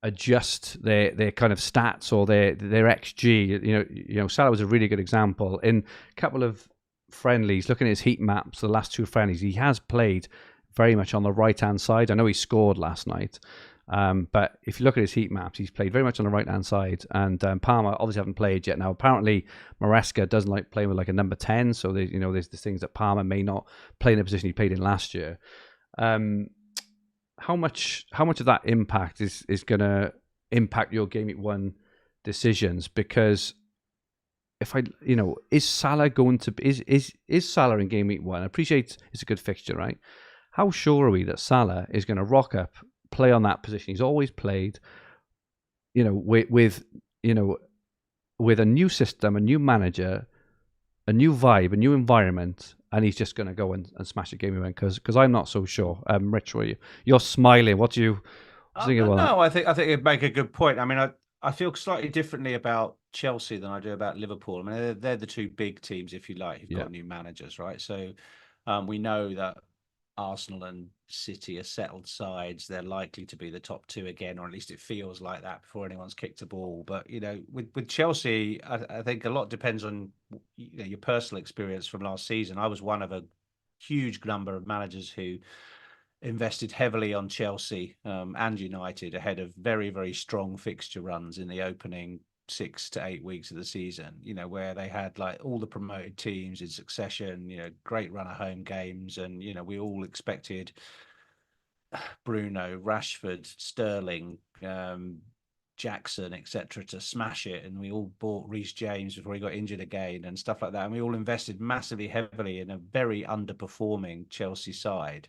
adjust their kind of stats or their XG. You know, Salah was a really good example in a couple of friendlies. Looking at his heat maps, the last 2 friendlies, he has played very much on the right hand side. I know he scored last night, but if you look at his heat maps, he's played very much on the right hand side. And Palmer obviously haven't played yet. Now apparently Maresca doesn't like playing with like a number 10, so there's the things that Palmer may not play in the position he played in last year. How much of that impact is going to impact your game week 1 decisions? Because if is Salah going to is Salah in game week 1? I appreciate it's a good fixture, right? How sure are we that Salah is going to rock up, play on that position he's always played, you know, with a new system, a new manager, a new vibe, a new environment, and he's just going to go and smash the game week 1? Because I'm not so sure. Rich, you're smiling. What do you think about that?
No, I think you'd make a good point. I mean, I feel slightly differently about Chelsea than I do about Liverpool. I mean, they're the 2 big teams, if you like, who've got new managers, right? So we know that Arsenal and City are settled sides. They're likely to be the top 2 again, or at least it feels like that before anyone's kicked a ball. But, you know, with Chelsea, I think a lot depends on, you know, your personal experience from last season. I was one of a huge number of managers who invested heavily on Chelsea and United ahead of very, very strong fixture runs in the opening 6 to 8 weeks of the season, where they had like all the promoted teams in succession, great run of home games. And, we all expected Bruno, Rashford, Sterling, Jackson, etc., to smash it, and we all bought Reece James before he got injured again and stuff like that, and we all invested massively heavily in a very underperforming Chelsea side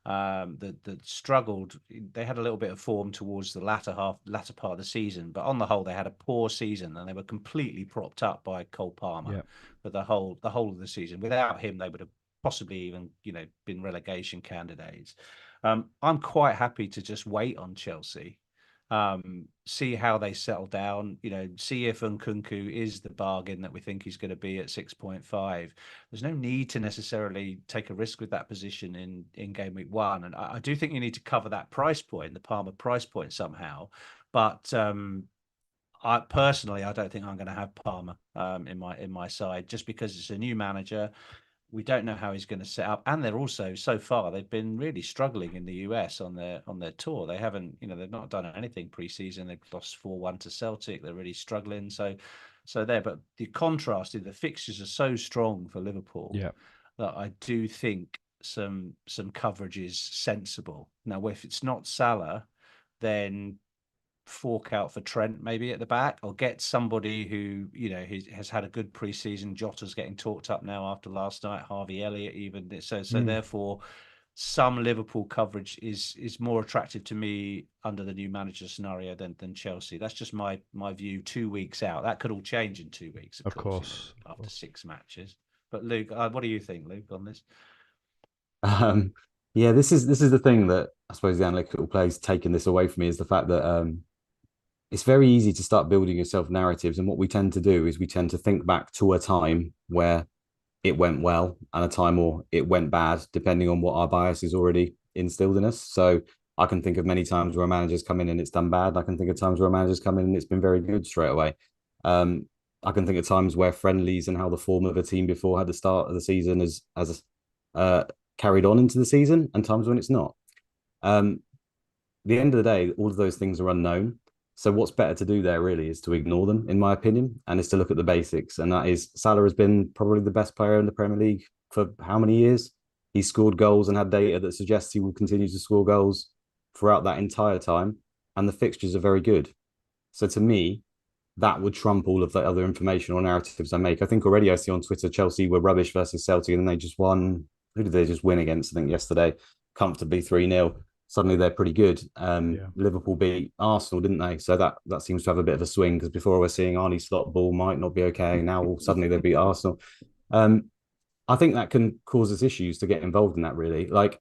that struggled. They had a little bit of form towards the latter part of the season, but on the whole, they had a poor season, and they were completely propped up by Cole Palmer for the whole of the season. Without him, they would have possibly even been relegation candidates. I'm quite happy to just wait on Chelsea, see how they settle down, see if Nkunku is the bargain that we think he's going to be at 6.5. There's no need to necessarily take a risk with that position in game week 1. And I do think you need to cover that price point, the Palmer price point somehow. But I don't think I'm going to have Palmer in my side, just because it's a new manager. We don't know how he's going to set up, and they're also, so far, they've been really struggling in the US on their tour. They haven't, they've not done anything pre-season. They've lost 4-1 to Celtic. They're really struggling. So there. But the contrast in the fixtures are so strong for Liverpool that I do think some coverage is sensible. Now, if it's not Salah, then fork out for Trent maybe at the back, or get somebody who has had a good pre-season. Jota's getting talked up now after last night, Harvey Elliott even. So therefore some Liverpool coverage is more attractive to me under the new manager scenario than Chelsea. That's just my view 2 weeks out. That could all change in 2 weeks, of course, after 6 matches. But Luke, what do you think, Luke, on this?
Yeah, this is the thing that I suppose the analytical play's taken this away from me, is the fact that it's very easy to start building yourself narratives. And what we tend to do is we tend to think back to a time where it went well and a time or it went bad, depending on what our bias is already instilled in us. So I can think of many times where a manager's come in and it's done bad. I can think of times where a manager's come in and it's been very good straight away. I can think of times where friendlies and how the form of a team before had the start of the season has carried on into the season, and times when it's not. At the end of the day, all of those things are unknown. So what's better to do there really is to ignore them, in my opinion, and is to look at the basics. And that is, Salah has been probably the best player in the Premier League for how many years? He's scored goals and had data that suggests he will continue to score goals throughout that entire time. And the fixtures are very good. So to me, that would trump all of the other information or narratives I make. I think already I see on Twitter, Chelsea were rubbish versus Celtic, and then they just won. Who did they just win against? I think yesterday, comfortably 3-0. Suddenly they're pretty good. Liverpool beat Arsenal, didn't they? So that seems to have a bit of a swing, because before we're seeing Arnie Slot ball might not be okay. Now suddenly they beat Arsenal. I think that can cause us issues to get involved in that, really. Like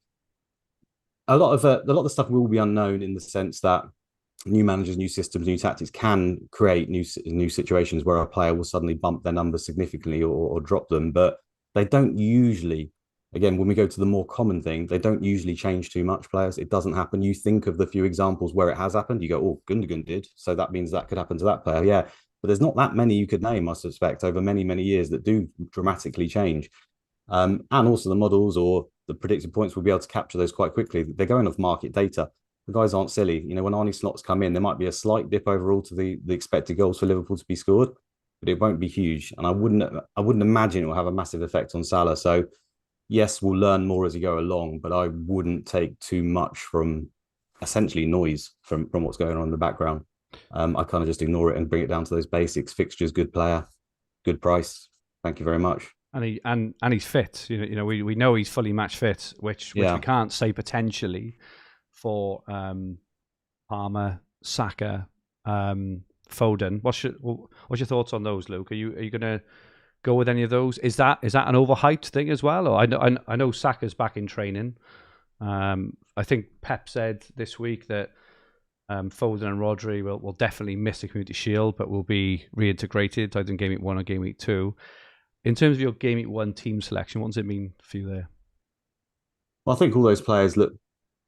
a lot of the stuff will be unknown, in the sense that new managers, new systems, new tactics can create new situations where a player will suddenly bump their numbers significantly or drop them. But they don't usually, again, when we go to the more common thing, they don't usually change too much, players. It doesn't happen. You think of the few examples where it has happened, you go, oh, Gundogan did, so that means that could happen to that player. Yeah, but there's not that many you could name, I suspect, over many, many years that do dramatically change. And also the models or the predicted points will be able to capture those quite quickly. They're going off market data. The guys aren't silly. When Arnie Slots come in, there might be a slight dip overall to the expected goals for Liverpool to be scored, but it won't be huge. And I wouldn't imagine it will have a massive effect on Salah. So yes, we'll learn more as we go along, but I wouldn't take too much from essentially noise from what's going on in the background. I kind of just ignore it and bring it down to those basics: fixtures, good player, good price. Thank you very much.
And he's fit. We know he's fully match fit, which we can't say potentially for Palmer, Saka, Foden. What's your thoughts on those, Luke? Are you going to go with any of those? Is that an overhyped thing as well? Or I know Saka's back in training. I think Pep said this week that Foden and Rodri will definitely miss the Community Shield, but will be reintegrated either in Game Week 1 or Game Week 2. In terms of your Game Week 1 team selection, what does it mean for you there?
Well, I think all those players look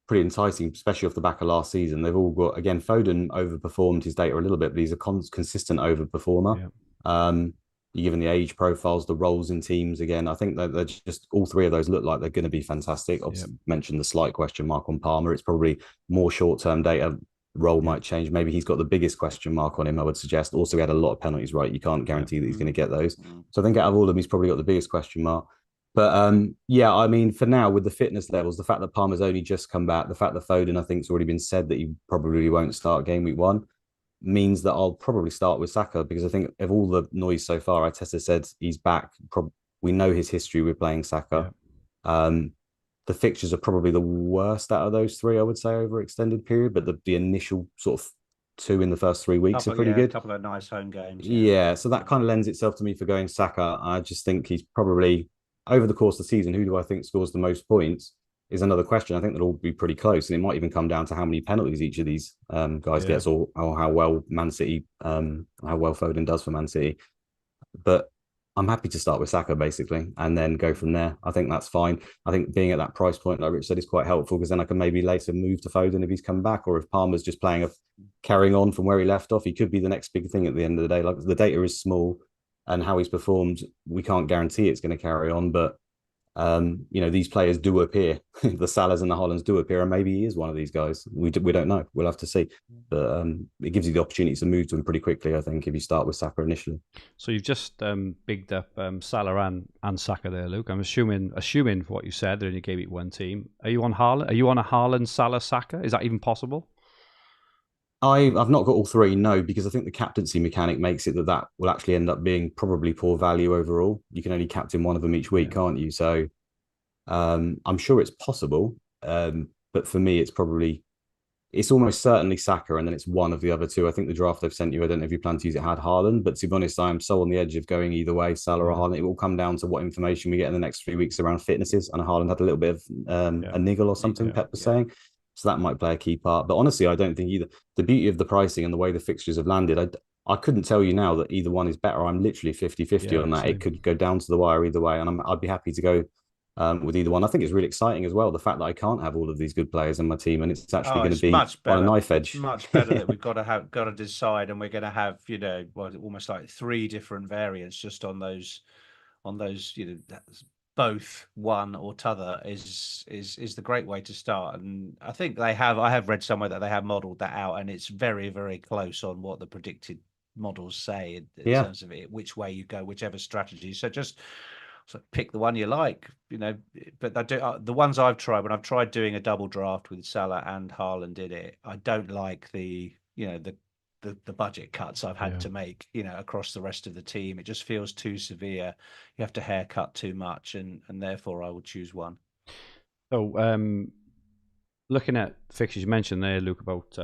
pretty enticing, especially off the back of last season. They've all got, again, Foden overperformed his data a little bit, but he's a consistent overperformer. Yeah. given the age profiles, the roles in teams again. I think that they're just all three of those look like they're going to be fantastic. Obviously, mentioned the slight question mark on Palmer. It's probably more short-term data. Role might change. Maybe he's got the biggest question mark on him, I would suggest. Also, he had a lot of penalties, right? You can't guarantee that he's going to get those. So I think out of all of them, he's probably got the biggest question mark. But yeah, I mean, for now, with the fitness levels, the fact that Palmer's only just come back, the fact that Foden, I think, has already been said that he probably won't start game week 1, means that I'll probably start with Saka, because I think of all the noise so far, Arteta said he's back. We know his history with playing Saka. The fixtures are probably the worst out of those three, I would say, over extended period. But the initial sort of 2 in the first 3 weeks are pretty good.
A couple of nice home games.
Yeah, so that kind of lends itself to me for going Saka. I just think he's probably, over the course of the season, who do I think scores the most points is another question. I think they'll all be pretty close, and it might even come down to how many penalties each of these guys gets, or how well Man City, how well Foden does for Man City. But I'm happy to start with Saka basically, and then go from there. I think that's fine. I think being at that price point, like Rich said, is quite helpful, because then I can maybe later move to Foden if he's come back, or if Palmer's just carrying on from where he left off, he could be the next big thing at the end of the day. Like, the data is small, and how he's performed, we can't guarantee it's going to carry on, but these players do appear. The Salahs and the Haalands do appear, and maybe he is one of these guys. We don't know. We'll have to see. But it gives you the opportunity to move to him pretty quickly, I think, if you start with Saka initially.
So you've just bigged up Salah and Saka there, Luke. I'm assuming for what you said, they're in your game week 1 team. Are you on Haaland? Are you on a Haaland, Salah, Saka? Is that even possible?
I've not got all three, no, because I think the captaincy mechanic makes it that will actually end up being probably poor value overall. You can only captain one of them each week, can't you? So I'm sure it's possible, but for me, it's almost certainly Saka, and then it's one of the other two. I think the draft they've sent you, I don't know if you plan to use it, had Haaland, but to be honest, I'm so on the edge of going either way, Salah or Haaland. It will come down to what information we get in the next 3 weeks around fitnesses, and Haaland had a little bit of a niggle or something, Pep was saying. So that might play a key part. But honestly, I don't think either. The beauty of the pricing and the way the fixtures have landed, I couldn't tell you now that either one is better. I'm literally 50-50 on that. Same. It could go down to the wire either way, and I'd be happy to go with either one. I think it's really exciting as well, the fact that I can't have all of these good players in my team, and it's actually going to be on a knife edge.
It's much better that we've got to decide, and we're going to have almost like 3 different variants just on those both one or t'other is the great way to start. And I think I have read somewhere that they have modeled that out, and it's very, very close on what the predicted models say in terms of it, which way you go, whichever strategy. So just pick the one you like, but the ones I've tried, when I've tried doing a double draft with Salah and Haaland in it, I don't like the budget cuts I've had to make, across the rest of the team. It just feels too severe. You have to haircut too much, and therefore I would choose one.
So, looking at fixtures you mentioned there, Luke, about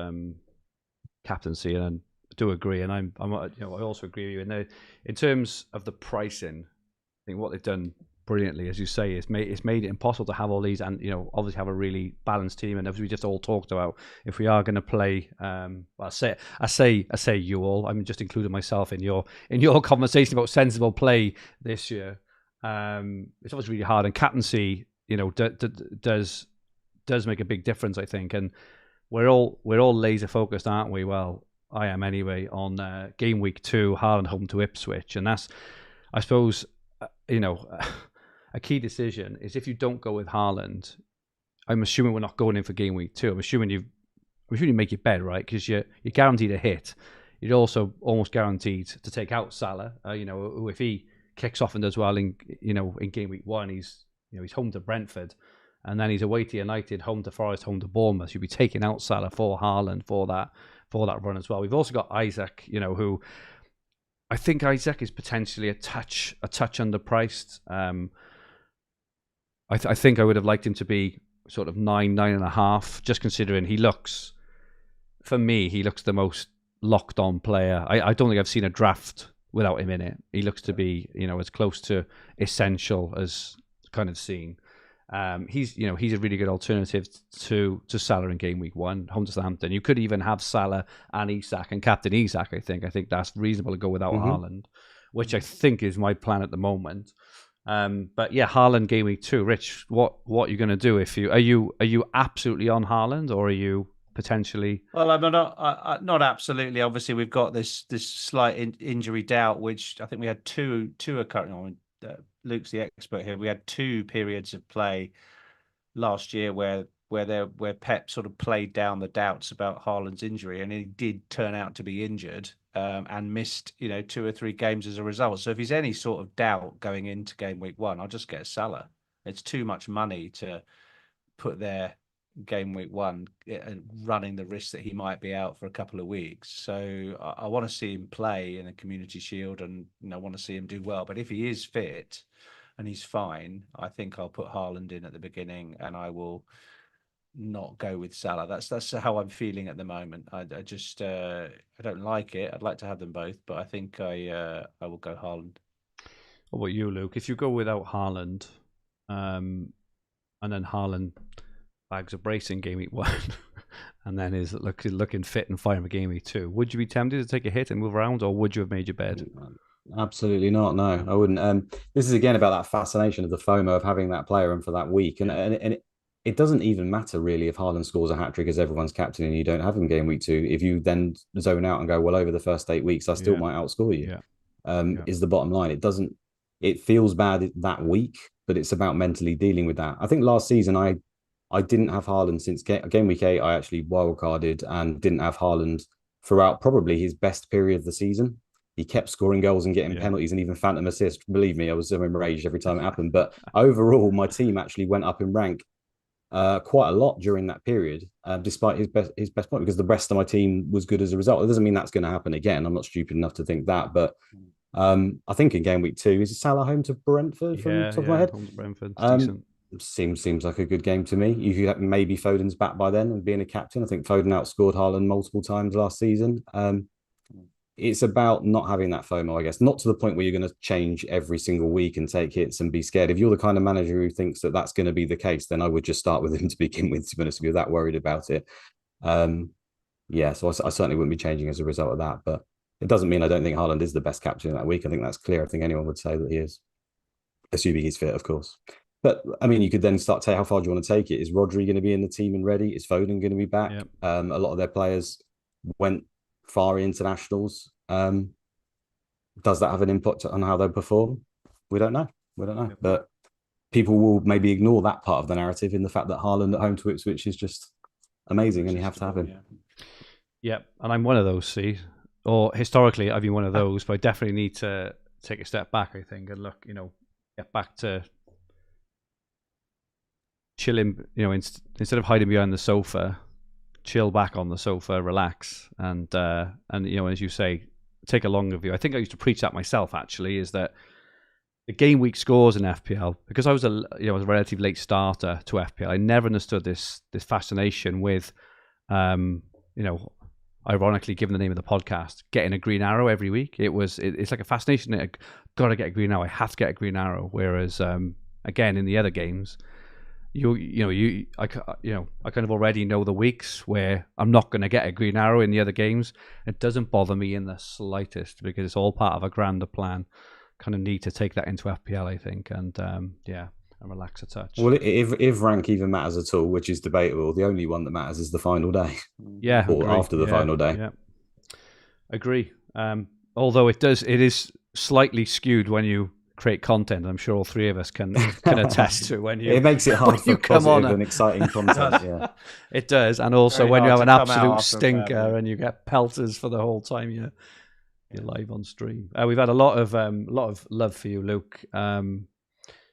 captaincy, and I do agree, and I also agree with you in terms of the pricing. I think what they've done brilliantly, as you say, is made it impossible to have all these, and obviously have a really balanced team. And as we just all talked about, if we are going to play, I say you all, I'm just including myself in your conversation about sensible play this year. It's obviously really hard, and captaincy, does make a big difference, I think. And we're all laser focused, aren't we? Well, I am anyway, on game week 2, Haaland home to Ipswich, and that's, I suppose, a key decision is if you don't go with Haaland. I'm assuming we're not going in for game week 2. I'm assuming you make your bed, right? Because you're guaranteed a hit. You're also almost guaranteed to take out Salah. Who if he kicks off and does well in game week 1, he's home to Brentford, and then he's away to United, home to Forest, home to Bournemouth. You'll be taking out Salah for Haaland for that run as well. We've also got Isaac, who I think Isaac is potentially a touch underpriced. I think I would have liked him to be sort of 9.5, just considering he looks the most locked on player. I don't think I've seen a draft without him in it. He looks to be, as close to essential as kind of seen. He's a really good alternative to Salah in game week 1, home to Southampton. You could even have Salah and Isak and captain Isak. I think that's reasonable to go without Haaland, which I think is my plan at the moment. But yeah, Haaland game week 2. Rich, what are you going to do? Are you absolutely on Haaland, or are you potentially?
Well, I'm not absolutely. Obviously, we've got this slight injury doubt, which I think we had two occurring. Luke's the expert here. We had 2 periods of play last year where Pep sort of played down the doubts about Haaland's injury, and he did turn out to be injured and missed 2 or 3 games as a result. So if he's any sort of doubt going into game week 1, I'll just get Salah. It's too much money to put there game week 1 and running the risk that he might be out for a couple of weeks. So I want to see him play in a Community Shield, and I want to see him do well. But if he is fit and he's fine, I think I'll put Haaland in at the beginning, and I will not go with Salah. That's how I'm feeling at the moment. I just I don't like it. I'd like to have them both, but I think I will go Haaland.
What about you, Luke? If you go without Haaland, and then Haaland bags a brace in game week 1, and then is looking fit and fine for game week 2, would you be tempted to take a hit and move around, or would you have made your bed?
Absolutely not. No, I wouldn't. This is again about that fascination of the FOMO of having that player and for that week, and it doesn't even matter really if Haaland scores a hat-trick as everyone's captain and you don't have him game week 2. If you then zone out and go, well, over the first 8 weeks, I still might outscore you. Is the bottom line. It feels bad that week, but it's about mentally dealing with that. I think last season I didn't have Haaland since game week 8. I actually wildcarded and didn't have Haaland throughout probably his best period of the season. He kept scoring goals and getting penalties and even phantom assists. Believe me, I was so enraged every time it happened. But overall, my team actually went up in rank quite a lot during that period, despite his best point, because the rest of my team was good as a result. It doesn't mean that's going to happen again. I'm not stupid enough to think that, but I think in game week 2, is Salah home to Brentford from the top of my head?
Home to Brentford.
Seems like a good game to me. You could maybe Foden's back by then and being a captain. I think Foden outscored Haaland multiple times last season. It's about not having that FOMO, I guess, not to the point where you're going to change every single week and take hits and be scared. If you're the kind of manager who thinks that that's going to be the case, then I would just start with him to begin with, to be honest, if you're that worried about it. So I certainly wouldn't be changing as a result of that, but it doesn't mean I don't think Haaland is the best captain in that week. I think that's clear. I think anyone would say that he is, assuming he's fit, of course. But I mean, you could then start to how far do you want to take it? Is Rodri going to be in the team and ready? Is Foden going to be back?
Yep.
A lot of their players went far internationals. Does that have an input on how they perform? We don't know. Yep. But people will maybe ignore that part of the narrative in the fact that Haaland at home to Ipswich is just amazing, and you have to have him.
Yep, and I'm one of those. Or historically, I've been one of those, but I definitely need to take a step back, I think, and look, get back to chilling, instead of hiding behind the sofa, chill back on the sofa, relax, and as you say, take a longer view. I think I used to preach that myself, actually, is that the game week scores in FPL, because I was a relatively late starter to FPL, I never understood this fascination with ironically, given the name of the podcast, getting a green arrow every week. It's like a fascination. I got to get a green arrow. I have to get a green arrow. Whereas again, in the other games, I kind of already know the weeks where I'm not going to get a green arrow in the other games. It doesn't bother me in the slightest, because it's all part of a grander plan. Kind of need to take that into FPL, I think, and relax a touch.
Well, if rank even matters at all, which is debatable, the only one that matters is the final day.
Yeah,
or after the final day.
Yeah, agree. Although it is slightly skewed when you create content. I'm sure all three of us can attest to when you.
It makes it hard for positive and exciting content.
Yeah, it does, and also when you have an absolute stinker and you get pelters for the whole time you're live on stream. We've had a lot of love for you, Luke, in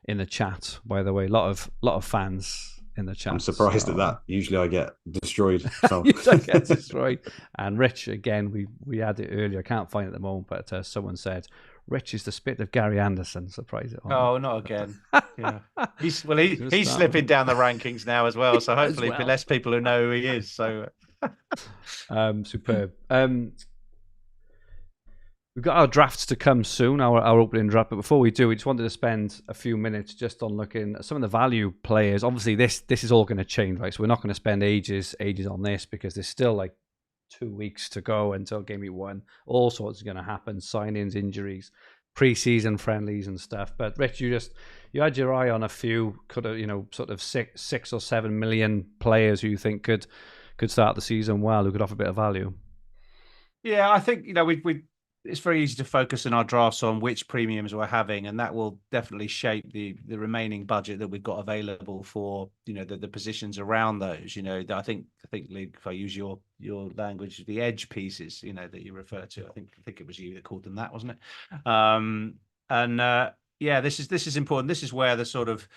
the chat. By the way, a lot of fans in the chat.
I'm surprised at that. Usually, I get destroyed. So.
You don't get destroyed. And Rich, again, we had it earlier. I can't find it at the moment, but someone said Rich is the spit of Gary Anderson. Surprise it.
Oh, not again. Yeah. He's slipping down the rankings now as well. So hopefully, less people who know who he is. So
superb. We've got our drafts to come soon, our opening draft. But before we do, we just wanted to spend a few minutes just on looking at some of the value players. Obviously, this is all going to change, right? So we're not going to spend ages on this, because there's still like 2 weeks to go until game week 1. All sorts are going to happen: sign-ins, injuries, pre-season friendlies, and stuff. But Rich, you had your eye on a few, sort of 6 or 7 million players who you think could could start the season well, who could offer a bit of value.
Yeah, I think we it's very easy to focus in our drafts on which premiums we're having, and that will definitely shape the remaining budget that we've got available for the positions around those. I think Luke, if I use your language, the edge pieces, that you refer to, I think it was you that called them that, wasn't it? Yeah, this is important. This is where the sort of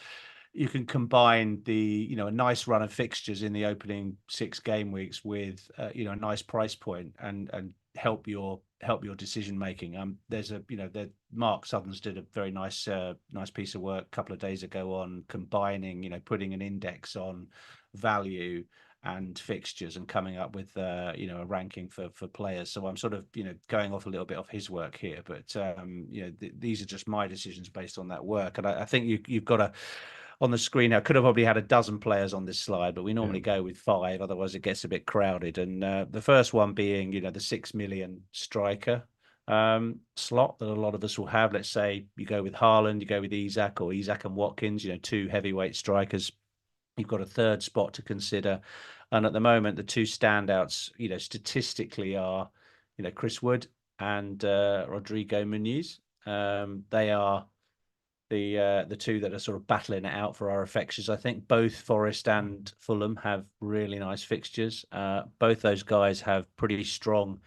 you can combine the a nice run of fixtures in the opening 6 game weeks with a nice price point and help your decision making. There's Mark Southerns did a very nice piece of work a couple of days ago on combining putting an index on value and fixtures and coming up with a ranking for players. So I'm sort of going off a little bit off his work here, but these are just my decisions based on that work. And I think you've got to, on the screen now, could have probably had a dozen players on this slide, but we normally go with 5, otherwise it gets a bit crowded. And the first one being the 6 million striker slot that a lot of us will have. Let's say you go with Haaland, you go with Isak, or Isak and Watkins, 2 heavyweight strikers. You've got a third spot to consider. And at the moment, the 2 standouts, statistically are, Chris Wood and Rodrigo Muniz. They are the 2 that are sort of battling it out for our affections. I think both Forest and Fulham have really nice fixtures. Both those guys have pretty strong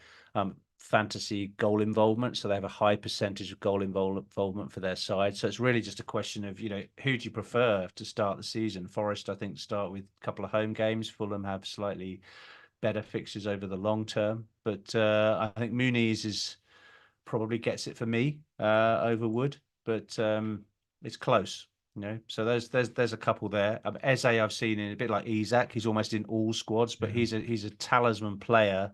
fantasy goal involvement, so they have a high percentage of goal involvement for their side. So it's really just a question of who do you prefer to start the season? Forest, I think, start with a couple of home games. Fulham have slightly better fixtures over the long term, but I think Muniz probably gets it for me over Wood, but it's close. So there's a couple there. Eze, I've seen in a bit like Isak. He's almost in all squads, but he's a talisman player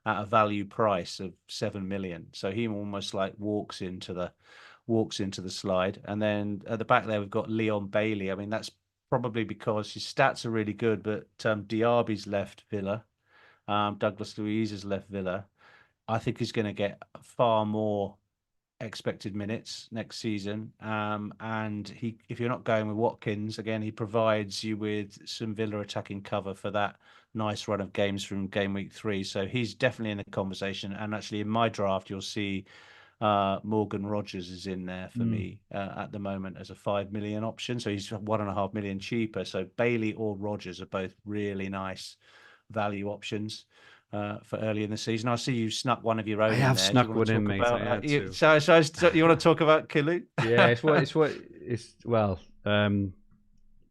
at a value price of 7 million. So he almost like walks into the slide. And then at the back there, we've got Leon Bailey. I mean, that's probably because his stats are really good, but Diaby's left Villa. Douglas Luiz has left Villa. I think he's going to get far more expected minutes next season. And if you're not going with Watkins, again, he provides you with some Villa attacking cover for that nice run of games from game week 3. So he's definitely in the conversation. And actually in my draft, you'll see Morgan Rogers is in there for me at the moment as a 5 million option. So he's 1.5 million cheaper. So Bailey or Rogers are both really nice value options for early in the season. I see you snuck one of your own.
I have snuck one in, mate.
So you want to talk about Kilu?
Yeah,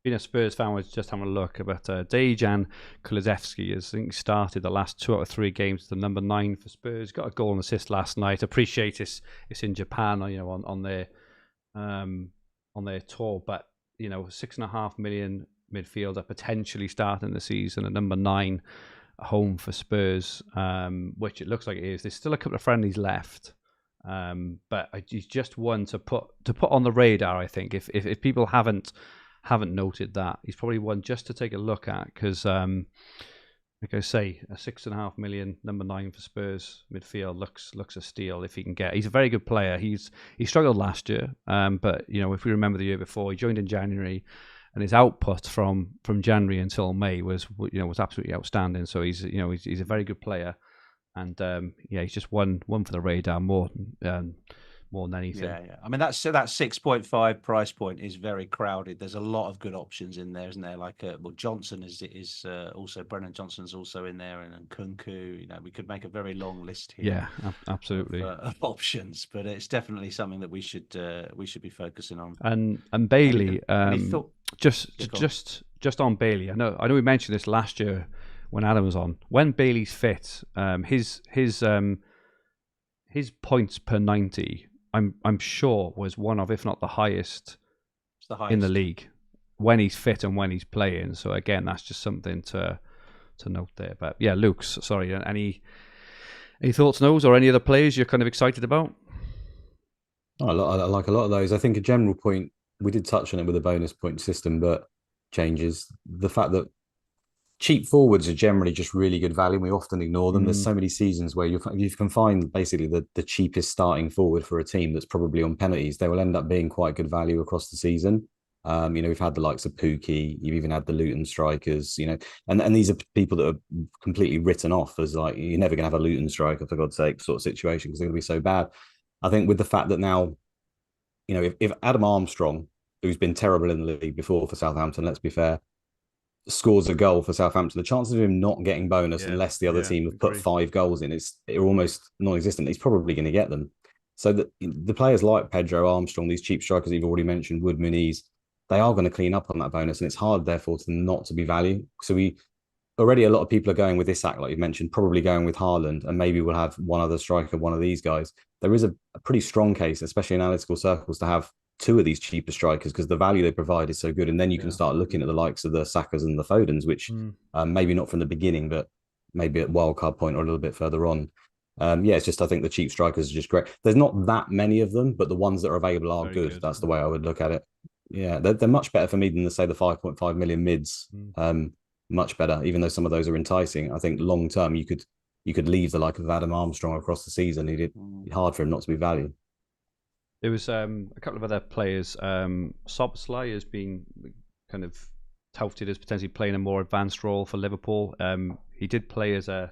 being a Spurs fan, was just having a look about Dejan Kulusevski. I think he started the last 2 out of 3 games, the number 9 for Spurs. Got a goal and assist last night. Appreciate it's in Japan, on their tour, but 6.5 million midfielder potentially starting the season at number 9 home for Spurs, which it looks like it is. There's still a couple of friendlies left, but he's just one to put on the radar. I think if people haven't noted that, he's probably one just to take a look at, because like I say, a 6.5 million number 9 for Spurs midfield looks a steal if he can get. He's a very good player. He struggled last year, but if we remember the year before, he joined in January, and his output from January until May was absolutely outstanding. So he's a very good player, and he's just one for the radar more than anything.
Yeah. I mean, that 6.5 price point is very crowded. There's a lot of good options in there, isn't there? Like, Johnson is also, Brennan Johnson's also in there, and Kunku. We could make a very long list here.
Yeah, absolutely.
Of options, but it's definitely something that we should be focusing on.
And Bailey, just on Bailey. I know we mentioned this last year when Adam was on. When Bailey's fit, his points per 90, I'm sure was one of, if not the highest in the league when he's fit and when he's playing. So again, that's just something to note there. But yeah, Luke, sorry, any thoughts on those, or any other players you're kind of excited about?
I like a lot of those. I think a general point, we did touch on it with a bonus point system, but changes the fact that cheap forwards are generally just really good value. We often ignore them. There's so many seasons where you can find basically the cheapest starting forward for a team that's probably on penalties. They will end up being quite good value across the season. We've had the likes of Pookie, you've even had the Luton strikers, and these are people that are completely written off as like, you're never going to have a Luton striker, for God's sake, sort of situation, because they're going to be so bad. I think with the fact that now, if Adam Armstrong, who's been terrible in the league before for Southampton, let's be fair, scores a goal for Southampton, the chances of him not getting bonus unless the other team have put 5 goals in are almost non-existent. He's probably going to get them. So the players like Pedro, Armstrong, these cheap strikers you've already mentioned, Wood, Muniz, they are going to clean up on that bonus, and it's hard, therefore, to not to be value. So already a lot of people are going with Isak, like you've mentioned, probably going with Haaland, and maybe we'll have one other striker, one of these guys. There is a pretty strong case, especially in analytical circles, to have 2 of these cheaper strikers because the value they provide is so good. And then you can start looking at the likes of the Sakas and the Fodens, which maybe not from the beginning, but maybe at wildcard point or a little bit further on. It's just, I think the cheap strikers are just great. There's not that many of them, but the ones that are available are good. That's the way I would look at it. Yeah, they're much better for me than, say, the 5.5 million mids. Much better, even though some of those are enticing. I think long term, you could leave the like of Adam Armstrong across the season. It's hard for him not to be valued.
There was a couple of other players. Szoboszlai has been kind of touted as potentially playing a more advanced role for Liverpool. He did play as a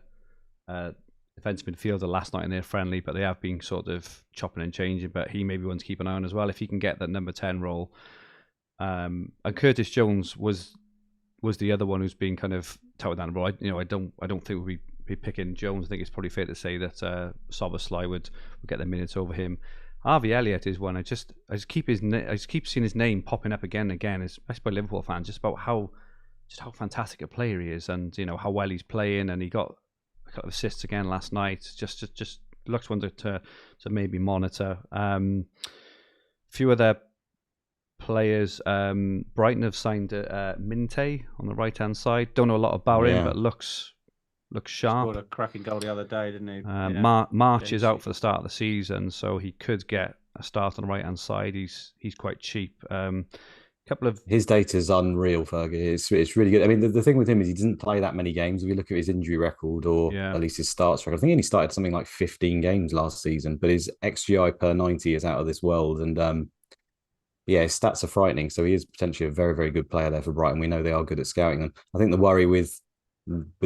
defensive midfielder last night in their friendly, but they have been sort of chopping and changing. But he may be one to keep an eye on as well if he can get that number 10 role. And Curtis Jones was the other one who's been kind of touted down the road. I don't think we'll be picking Jones. I think it's probably fair to say that Szoboszlai would get the minutes over him. Harvey Elliott is one. I just keep seeing his name popping up again and again, especially by Liverpool fans, just about how fantastic a player he is, and how well he's playing. And he got a couple of assists again last night. Just looks one to maybe monitor. Few other players. Brighton have signed Minte on the right hand side. Don't know a lot about him, but looks sharp.
Scored a cracking goal the other day, didn't he?
March is out for the start of the season, so he could get a start on the right hand side. He's quite cheap. Couple of
his data is unreal, Fergie. It's really good. I mean, the thing with him is he doesn't play that many games. If you look at his injury record, or at least his starts record, I think he only started something like 15 games last season. But his XGI per 90 is out of this world, and his stats are frightening. So he is potentially a very, very good player there for Brighton. We know they are good at scouting them. I think the worry with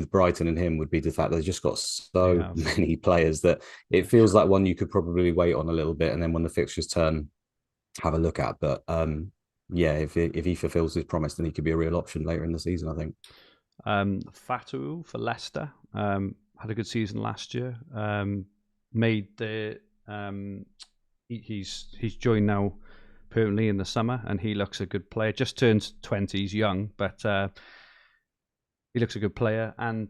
Brighton and him would be the fact that they've just got so many players that it feels like one you could probably wait on a little bit, and then when the fixtures turn, have a look at. But if he fulfills his promise, then he could be a real option later in the season, I think.
Fatu for Leicester had a good season last year. Made the he's joined now permanently in the summer, and he looks a good player. Just turned 20, he's young, but he looks a good player. And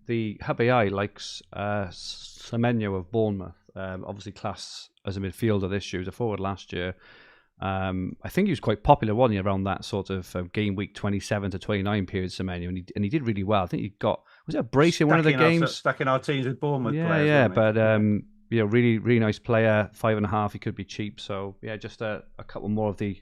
the HBI likes Semenyo of Bournemouth. Obviously class as a midfielder this year. He was a forward last year. I think he was quite popular, wasn't he, around that sort of game week 27 to 29 period, Semenyo, and he did really well. I think he got, was it a brace in one of the games?
Stacking our teams with Bournemouth players.
Yeah, but really, really nice player. 5.5, he could be cheap. So yeah, just a couple more of the.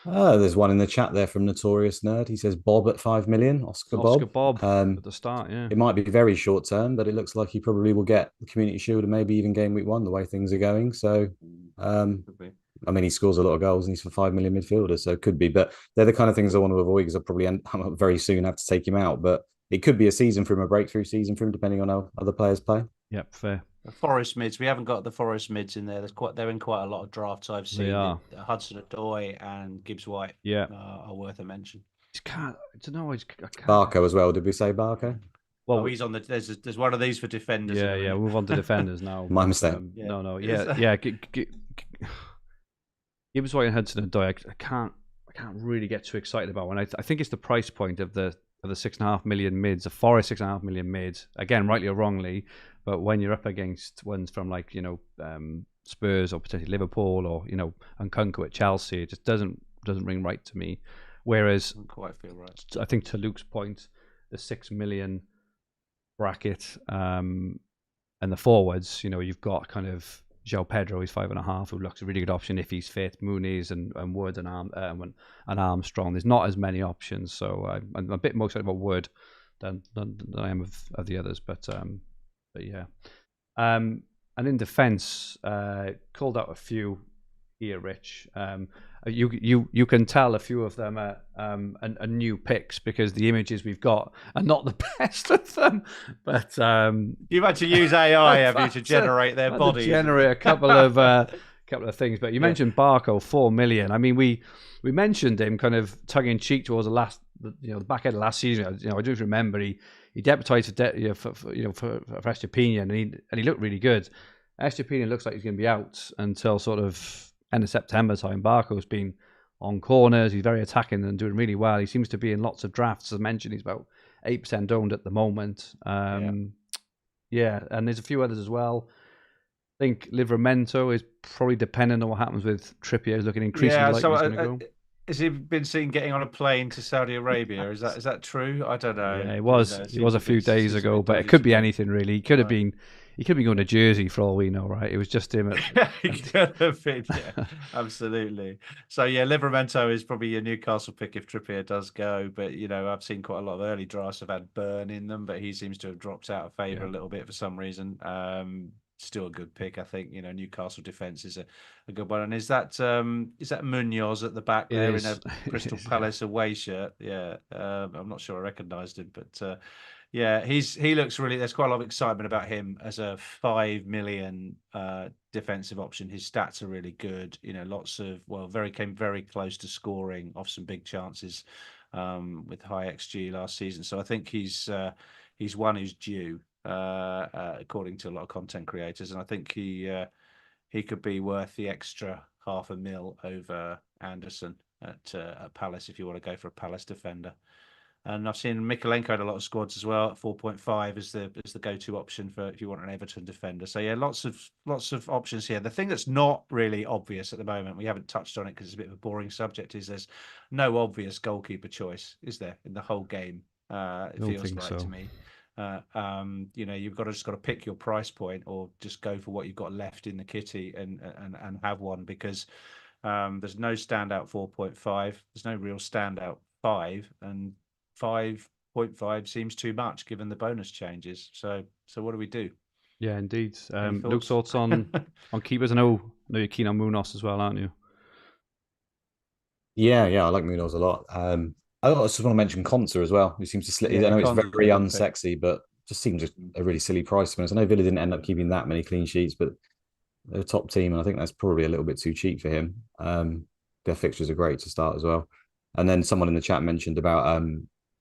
There's one in the chat there from Notorious Nerd. He says Bob at 5 million. Oscar Bob
at the start. Yeah,
it might be very short term, but it looks like he probably will get the Community Shield and maybe even game week 1 the way things are going. So I mean, he scores a lot of goals and he's for 5 million midfielder, so it could be. But they're the kind of things I want to avoid because I'll probably very soon have to take him out. But it could be a season for him, a breakthrough season for him, depending on how other players play.
Yep, fair.
The Forest mids, we haven't got the Forest mids in there. They're in quite a lot of drafts I've seen. Hudson-Odoi and Gibbs-White are worth a mention.
I don't know.
Barco as well. Did we say Barco?
Well, he's on the. There's one of these for defenders.
Yeah. We'll move on to defenders now.
My mistake.
No. Yeah. Gibbs-White and Hudson-Odoi. I can't really get too excited about one. I think it's the price point of the 6.5 million mids. The Forest 6.5 million mids. Again, rightly or wrongly, but when you're up against ones from Spurs or potentially Liverpool or Nkunku at Chelsea, it just doesn't ring right to me. Whereas
doesn't quite feel right.
I think to Luke's point, the 6 million bracket and the forwards, you've got kind of João Pedro, he's 5.5, who looks a really good option if he's fit. Muniz and Wood and Armstrong. There's not as many options, so I'm a bit more excited about Wood than I am of the others. But yeah. And in defence, called out a few here, Rich. you can tell a few of them are new picks because the images we've got are not the best of them. But
you've had to use AI, have you, to generate their bodies?
Generate a couple of things. But you mentioned Barco, 4 million. I mean, we mentioned him kind of tongue in cheek towards the back end of last season. I do remember he deputised for Estepinian, and he looked really good. Estepinian looks like he's going to be out until sort of end of September time. Barco's been on corners. He's very attacking and doing really well. He seems to be in lots of drafts. As I mentioned, he's about 8% owned at the moment. And there's a few others as well. I think Livramento is probably dependent on what happens with Trippier. Is looking increasingly like he's going to go.
Has he been seen getting on a plane to Saudi Arabia? Is that true? I don't know.
Yeah, it was a few days ago, but it could be anything really. He could have been going to Jersey for all we know, right? It was just him.
He could have been, yeah, absolutely. So yeah, Livramento is probably your Newcastle pick if Trippier does go. But I've seen quite a lot of early drafts have had Burn in them, but he seems to have dropped out of favour a little bit for some reason. Still a good pick, I think. Newcastle defence is a good one. And is that Munoz at the back there in a Crystal Palace away shirt? Yeah, I'm not sure I recognised him, but yeah, he looks really. There's quite a lot of excitement about him as a 5 million defensive option. His stats are really good. Came very close to scoring off some big chances with high XG last season. So I think he's one who's due. According to a lot of content creators, and I think he could be worth the extra $500,000 over Anderson at Palace if you want to go for a Palace defender. And I've seen Mikalenko in a lot of squads as well at 4.5 as the go-to option for if you want an Everton defender. So yeah, lots of options here. The thing that's not really obvious at the moment, we haven't touched on it because it's a bit of a boring subject, is there's no obvious goalkeeper choice, is there, in the whole game? It feels like so to me. You've just got to pick your price point or just go for what you've got left in the kitty and have one, because there's no standout 4.5. There's no real standout 5, and 5.5 seems too much given the bonus changes. So what do we do?
Yeah, indeed. Luke's thoughts on keepers? I know you're keen on Munoz as well, aren't you?
Yeah, I like Munoz a lot. I just want to mention Konsa as well, who seems to slip. I know it's very unsexy, but just seems a really silly price. I know Villa didn't end up keeping that many clean sheets, but they're a top team, and I think that's probably a little bit too cheap for him. Their fixtures are great to start as well. And then someone in the chat mentioned about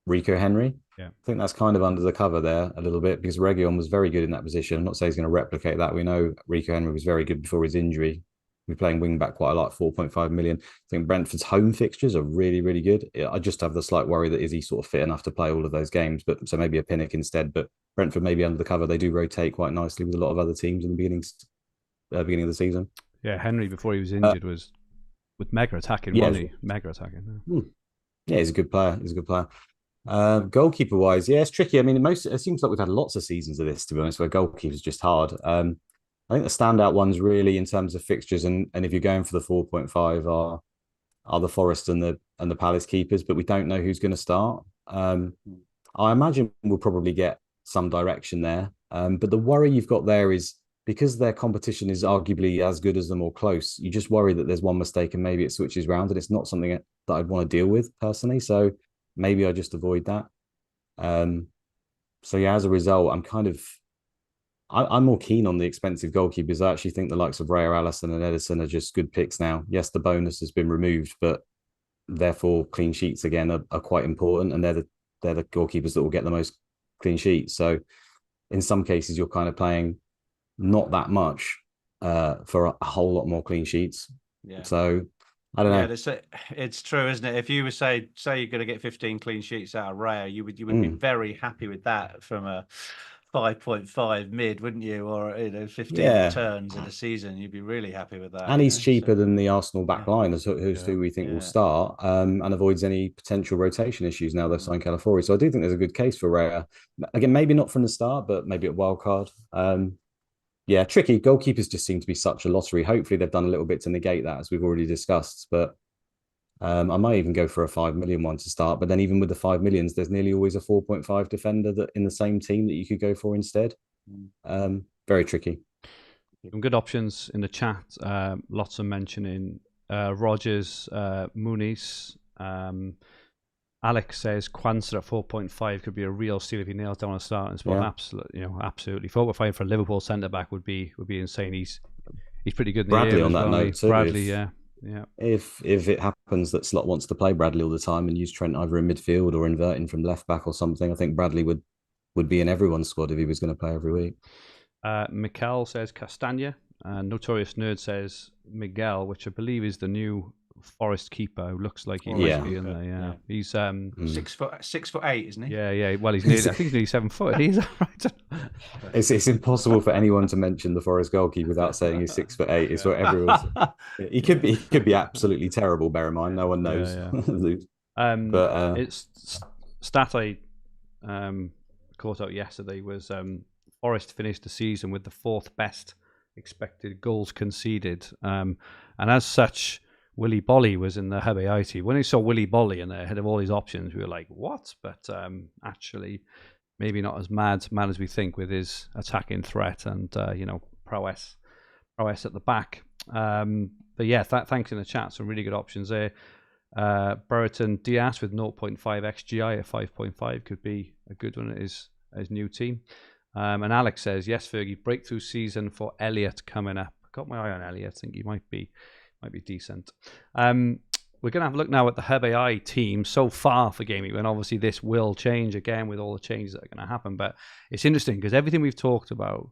Rico Henry.
Yeah,
I think that's kind of under the cover there a little bit, because Reguilon was very good in that position. I'm not saying he's going to replicate that. We know Rico Henry was very good before his injury. We're playing wing back quite a lot, 4.5 million. I think Brentford's home fixtures are really, really good. I just have the slight worry that is he sort of fit enough to play all of those games, but so maybe a Pinnock instead. But Brentford maybe under the cover. They do rotate quite nicely with a lot of other teams in the beginning of the season.
Yeah, Henry before he was injured was with mega attacking, wasn't he? Mega attacking.
Yeah, he's a good player. Goalkeeper wise, yeah, it's tricky. I mean, it seems like we've had lots of seasons of this, to be honest, where goalkeeper's just hard. I think the standout ones really in terms of fixtures, and if you're going for the 4.5 are the Forest and the Palace keepers, but we don't know who's going to start. I imagine we'll probably get some direction there. But the worry you've got there is because their competition is arguably as good as them or close, you just worry that there's one mistake and maybe it switches around, and it's not something that I'd want to deal with personally. So maybe I just avoid that. So yeah, as a result, I'm more keen on the expensive goalkeepers. I actually think the likes of Ray or Allison and Edison are just good picks now. Yes, the bonus has been removed, but therefore clean sheets again are quite important, and they're the goalkeepers that will get the most clean sheets. So in some cases, you're kind of playing not that much for a whole lot more clean sheets. Yeah. So I don't know.
It's true, isn't it? If you were say you're going to get 15 clean sheets out of Raya, you would be very happy with that from a 5.5 mid, wouldn't you? Or 15 turns in a season, you'd be really happy with that.
And he's cheaper than the Arsenal back line, who we think will start, and avoids any potential rotation issues now they've signed Calafiori. So I do think there's a good case for Raya. Again, maybe not from the start, but maybe at wild card. Yeah, tricky. Goalkeepers just seem to be such a lottery. Hopefully they've done a little bit to negate that, as we've already discussed. But I might even go for a 5 million one to start. But then even with the 5 millions, there's nearly always a 4.5 defender that in the same team that you could go for instead. Very tricky.
Some good options in the chat. Lots of mentioning Rogers, Muniz. Alex says Kwanzaa at 4.5 could be a real steal if he nails down a starting spot.
Yeah.
Absolutely. 4.5 for a Liverpool centre back would be insane. He's pretty good in
Bradley
the air
on
as
that
well.
note too.
Bradley,
If it happens that Slot wants to play Bradley all the time and use Trent either in midfield or inverting from left back or something, I think Bradley would be in everyone's squad if he was going to play every week.
Mikel says Castagna. Notorious Nerd says Miguel, which I believe is the new Forest keeper who looks like he might be in there. Yeah. He's
6'8", isn't he?
Yeah. Well, he's nearly, I think he's nearly 7 foot. He's right.
It's impossible for anyone to mention the Forest goalkeeper without saying he's 6'8". It's what everyone's. He could be absolutely terrible. Bear in mind, no one knows.
But it's stat I caught out yesterday was Forest finished the season with the 4th best expected goals conceded, and as such, Willy Bolly was in the Hub AI team. When we saw Willy Bolly in there ahead of all these options, we were like, what? But actually, maybe not as mad as we think with his attacking threat and prowess at the back. But yeah, thanks in the chat. Some really good options there. Brereton Diaz with 0.5 XGI at 5.5 could be a good one at his new team. And Alex says, yes, Fergie, breakthrough season for Elliott coming up. Got my eye on Elliott. I think he might be decent. We're going to have a look now at the Hub AI team so far for Game Week, and obviously this will change again with all the changes that are going to happen. But it's interesting because everything we've talked about,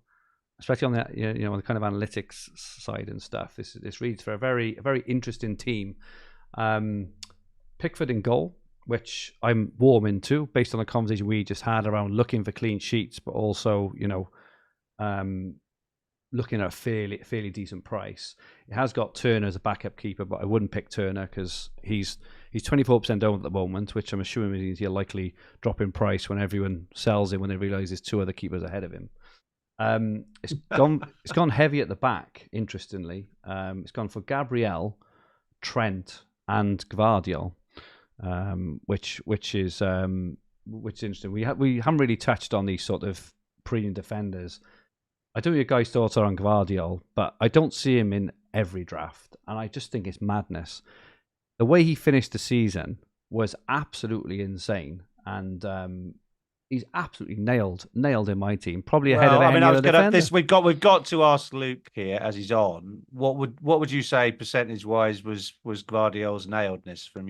especially on the on the kind of analytics side and stuff, this reads for a very interesting team. Pickford in goal, which I'm warm into based on the conversation we just had around looking for clean sheets, but also looking at a fairly decent price. It has got Turner as a backup keeper, but I wouldn't pick Turner because he's 24% owned at the moment, which I'm assuming means he'll likely drop in price when everyone sells him when they realise there's 2 other keepers ahead of him. It's gone heavy at the back. Interestingly, it's gone for Gabriel, Trent, and Gvardiol, which is interesting. We haven't really touched on these sort of premium defenders. I don't know your guys' thoughts are on Gvardiol, but I don't see him in every draft, and I just think it's madness. The way he finished the season was absolutely insane, and he's absolutely nailed in my team. Probably ahead of any other defender.
We've got to ask Luke here as he's on. What would you say percentage wise was Gvardiol's nailedness from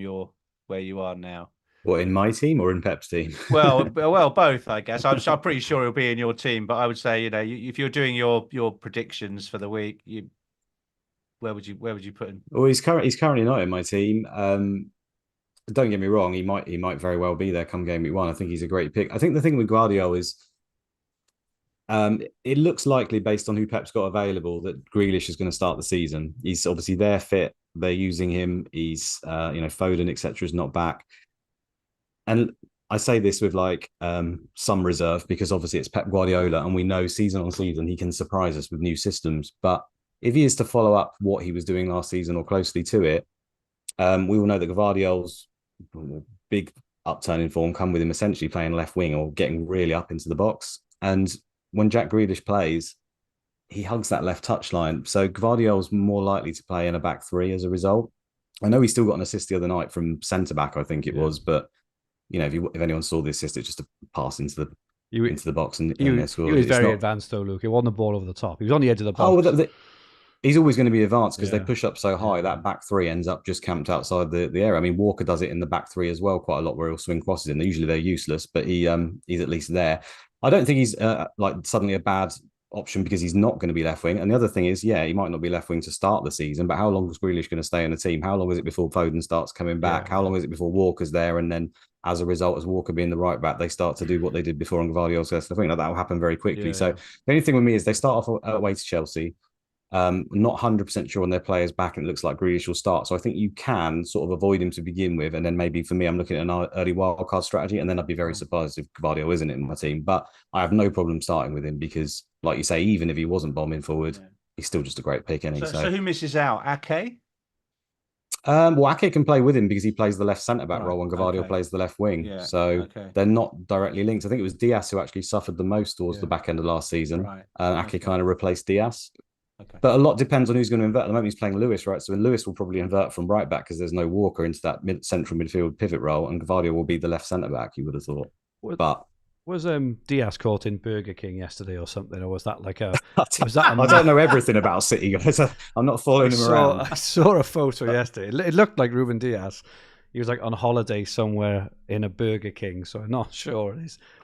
where you are now?
What, in my team or in Pep's team?
Well, both, I guess. I'm pretty sure he'll be in your team, but I would say, if you're doing your predictions for the week, where would you put him?
Well, he's currently not in my team. Don't get me wrong, he might very well be there come game week 1. I think he's a great pick. I think the thing with Gvardiol is, it looks likely based on who Pep's got available that Grealish is going to start the season. He's obviously they're fit, they're using him. He's Foden etc. is not back. And I say this with some reserve because obviously it's Pep Guardiola and we know season on season he can surprise us with new systems. But if he is to follow up what he was doing last season or closely to it, we will know that Gvardiol's big upturn in form come with him essentially playing left wing or getting really up into the box. And when Jack Grealish plays, he hugs that left touchline. So Gvardiol's more likely to play in a back 3 as a result. I know he still got an assist the other night from centre back, I think it was, but if anyone saw the assist, it's just a pass into the box and
he was very advanced though, Luke. He won the ball over the top. He was on the edge of the box.
He's always going to be advanced because they push up so high. That back 3 ends up just camped outside the area. I mean, Walker does it in the back 3 as well quite a lot, where he'll swing crosses in. Usually they're useless, but he's at least there. I don't think he's suddenly a bad option because he's not going to be left wing. And the other thing is, he might not be left wing to start the season, but how long is Grealish going to stay in the team? How long is it before Foden starts coming back? How long is it before Walker's there? And then as a result, as Walker being the right back, they start to do what they did before on Gvardiol's left. I think that will happen very quickly. So the only thing with me is they start off away to Chelsea. Not 100% sure on their players back, and it looks like Grealish will start. So I think you can sort of avoid him to begin with, and then maybe for me, I'm looking at an early wildcard strategy, and then I'd be very surprised if Gvardiol isn't in my team. But I have no problem starting with him because, like you say, even if he wasn't bombing forward, he's still just a great pick.
So who misses out? Ake?
Well, Ake can play with him because he plays the left centre back role, and Gvardiol plays the left wing. They're not directly linked. I think it was Diaz who actually suffered the most towards the back end of last season. Ake kind of replaced Diaz.
Okay.
But a lot depends on who's going to invert. At the moment, he's playing Lewis, right? So Lewis will probably invert from right back because there's no Walker into that central midfield pivot role, and Gavardio will be the left centre back. You would have thought, but
was Diaz caught in Burger King yesterday or something, or was that like a?
I don't know everything about City, guys. I'm not following him around.
I saw a photo yesterday. It looked like Ruben Diaz. He was like on holiday somewhere in a Burger King, so I'm not sure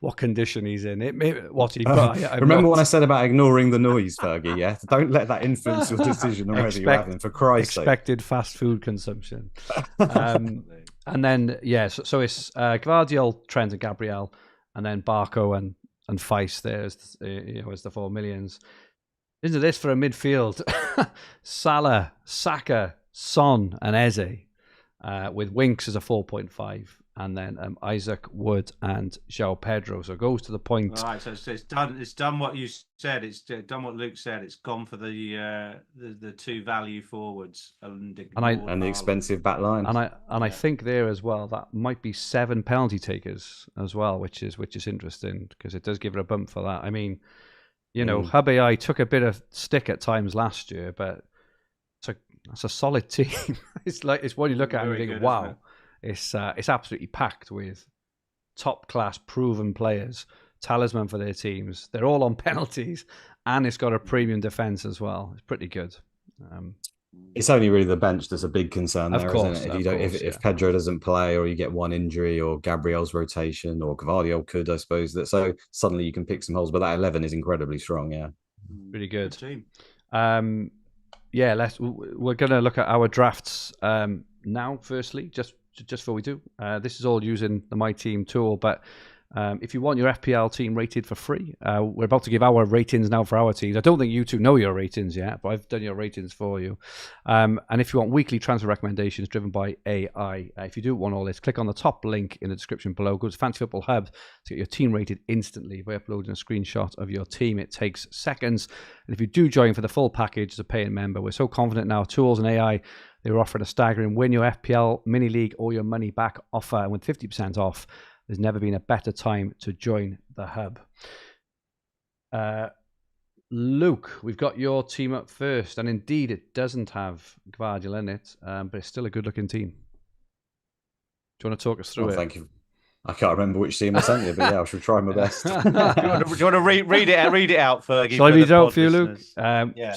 what condition he's in. What he
remember when I said about ignoring the noise, Fergie? Yeah, don't let that influence your decision on whether you're having. For Christ's sake,
expected fast food consumption. And then so it's Gvardiol, Trent, and Gabriel, and then Barco and Feist there as the 4 millions. Into this for a midfield: Salah, Saka, Son, and Eze. With Winks as a 4.5, and then Isaac, Wood, and João Pedro. So it goes to the point.
All right, so it's done. It's done what you said. It's done what Luke said. It's gone for the 2 value forwards and
the expensive back line.
And I think there as well that might be 7 penalty takers as well, which is interesting because it does give it a bump for that. I mean, Hub AI took a bit of stick at times last year, but that's a solid team. It's what you look at and you think, wow, it's absolutely packed with top class proven players, talisman for their teams. They're all on penalties, and it's got a premium defense as well. It's pretty good.
It's only really the bench that's a big concern there,
course,
isn't it? If Pedro doesn't play, or you get one injury, or Gabriel's rotation, or Gavardio could, I suppose, that so suddenly you can pick some holes. But that 11 is incredibly strong. Yeah,
really good.
Team.
We're going to look at our drafts now. Firstly, just before we do, this is all using the My Team tool. But if you want your FPL team rated for free, we're about to give our ratings now for our teams. I don't think you two know your ratings yet, but I've done your ratings for you. And if you want weekly transfer recommendations driven by AI, if you do want all this, click on the top link in the description below. Go to Fantasy Football Hub to get your team rated instantly by uploading a screenshot of your team. It takes seconds. And if you do join for the full package as a paying member, we're so confident now. Tools and AI, they're offering a staggering win your FPL mini league or your money back offer. And with 50% off, there's never been a better time to join the hub. Luke, we've got your team up first, and indeed it doesn't have Gvardiol in it, but it's still a good-looking team. Do you want to talk us through it?
Thank you. I can't remember which team I sent you, but yeah, I shall try my best.
do you want to read it out, Fergie?
Shall I read it out for you, Luke?
Yeah.